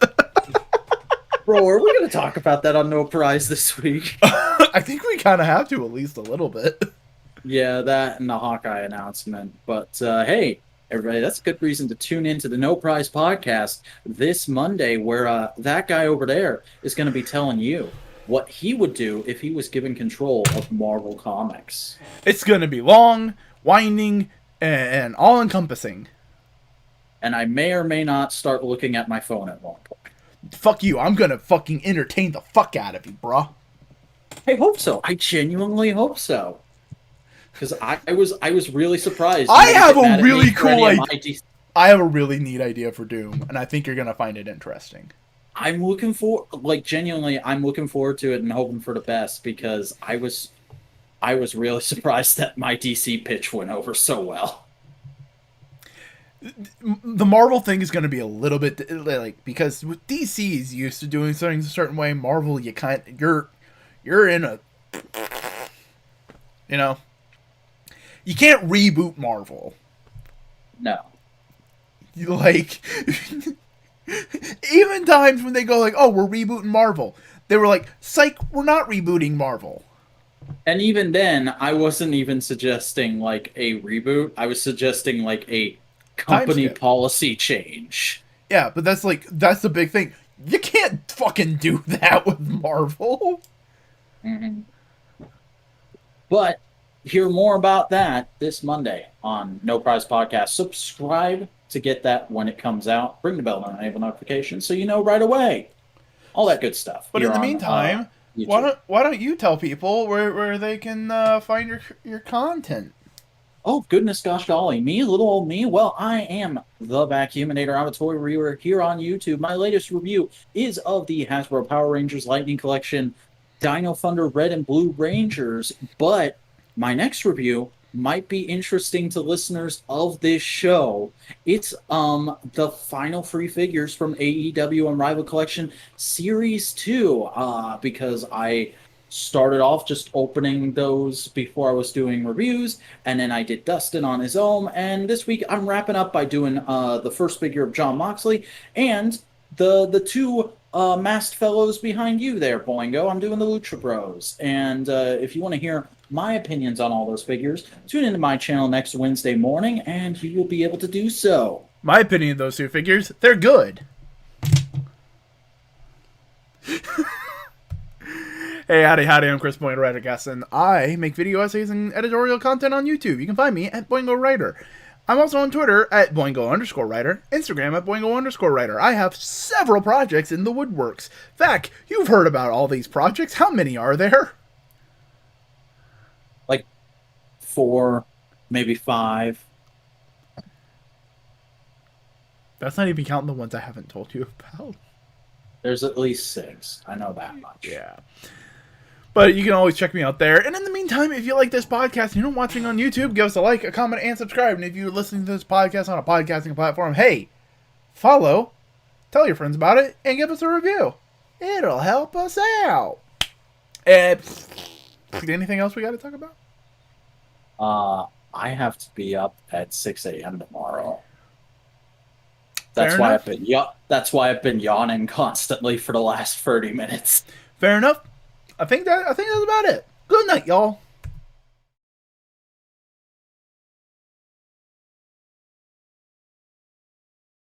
Bro, are we going to talk about that on No Prize this week? I think we kind of have to, at least a little bit. Yeah, that and the Hawkeye announcement. But hey, everybody, that's a good reason to tune into the No Prize podcast this Monday, where that guy over there is going to be telling you what he would do if he was given control of Marvel Comics. It's going to be long, winding, and all-encompassing. And I may or may not start looking at my phone at one point. Fuck you, I'm going to fucking entertain the fuck out of you, bruh. I hope so. I genuinely hope so. Because I was really surprised. I have a really cool idea. I have a really neat idea for Doom, and I think you're gonna find it interesting. I'm looking for, genuinely, I'm looking forward to it and hoping for the best, because I was really surprised that my DC pitch went over so well. The Marvel thing is going to be a little bit because with DC is used to doing things a certain way. Marvel, you're in a, you can't reboot Marvel. No. Even times when they go oh, we're rebooting Marvel, they were like, psych, we're not rebooting Marvel. And even then, I wasn't even suggesting a reboot. I was suggesting a company policy change. Yeah, but that's the big thing. You can't fucking do that with Marvel. Mm-hmm. But hear more about that this Monday on No Prize Podcast. Subscribe to get that when it comes out. Ring the bell and enable notifications so you know right away. All that good stuff. But in the meantime, why don't you tell people where they can find your content? Oh, goodness gosh golly. Me, little old me? Well, I am the Vacuuminator. I'm a toy reviewer here on YouTube. My latest review is of the Hasbro Power Rangers Lightning Collection Dino Thunder Red and Blue Rangers, but my next review might be interesting to listeners of this show. It's the final 3 figures from AEW Unrivaled Collection Series 2, because I started off just opening those before I was doing reviews, and then I did Dustin on his own, and this week I'm wrapping up by doing the first figure of Jon Moxley and the 2 masked fellows behind you there, Boingo. I'm doing the Lucha Bros, and if you want to hear my opinions on all those figures, tune into my channel next Wednesday morning, and you will be able to do so. My opinion of those 2 figures, they're good. Hey, howdy, I'm Chris Boingo Writer Gaston. I make video essays and editorial content on YouTube. You can find me at Boingo Writer. I'm also on Twitter at Boingo_Writer, Instagram at Boingo_Writer. I have several projects in the woodworks. Vac, you've heard about all these projects. How many are there? 4, maybe 5. That's not even counting the ones I haven't told you about. There's at least 6. I know that much. Yeah. But you can always check me out there. And in the meantime, if you like this podcast and you're watching on YouTube, give us a like, a comment, and subscribe. And if you're listening to this podcast on a podcasting platform, hey, follow, tell your friends about it, and give us a review. It'll help us out. And anything else we got to talk about? I have to be up at 6 a.m. tomorrow. That's why I've been yawning constantly for the last 30 minutes. Fair enough. I think that's about it. Good night, y'all.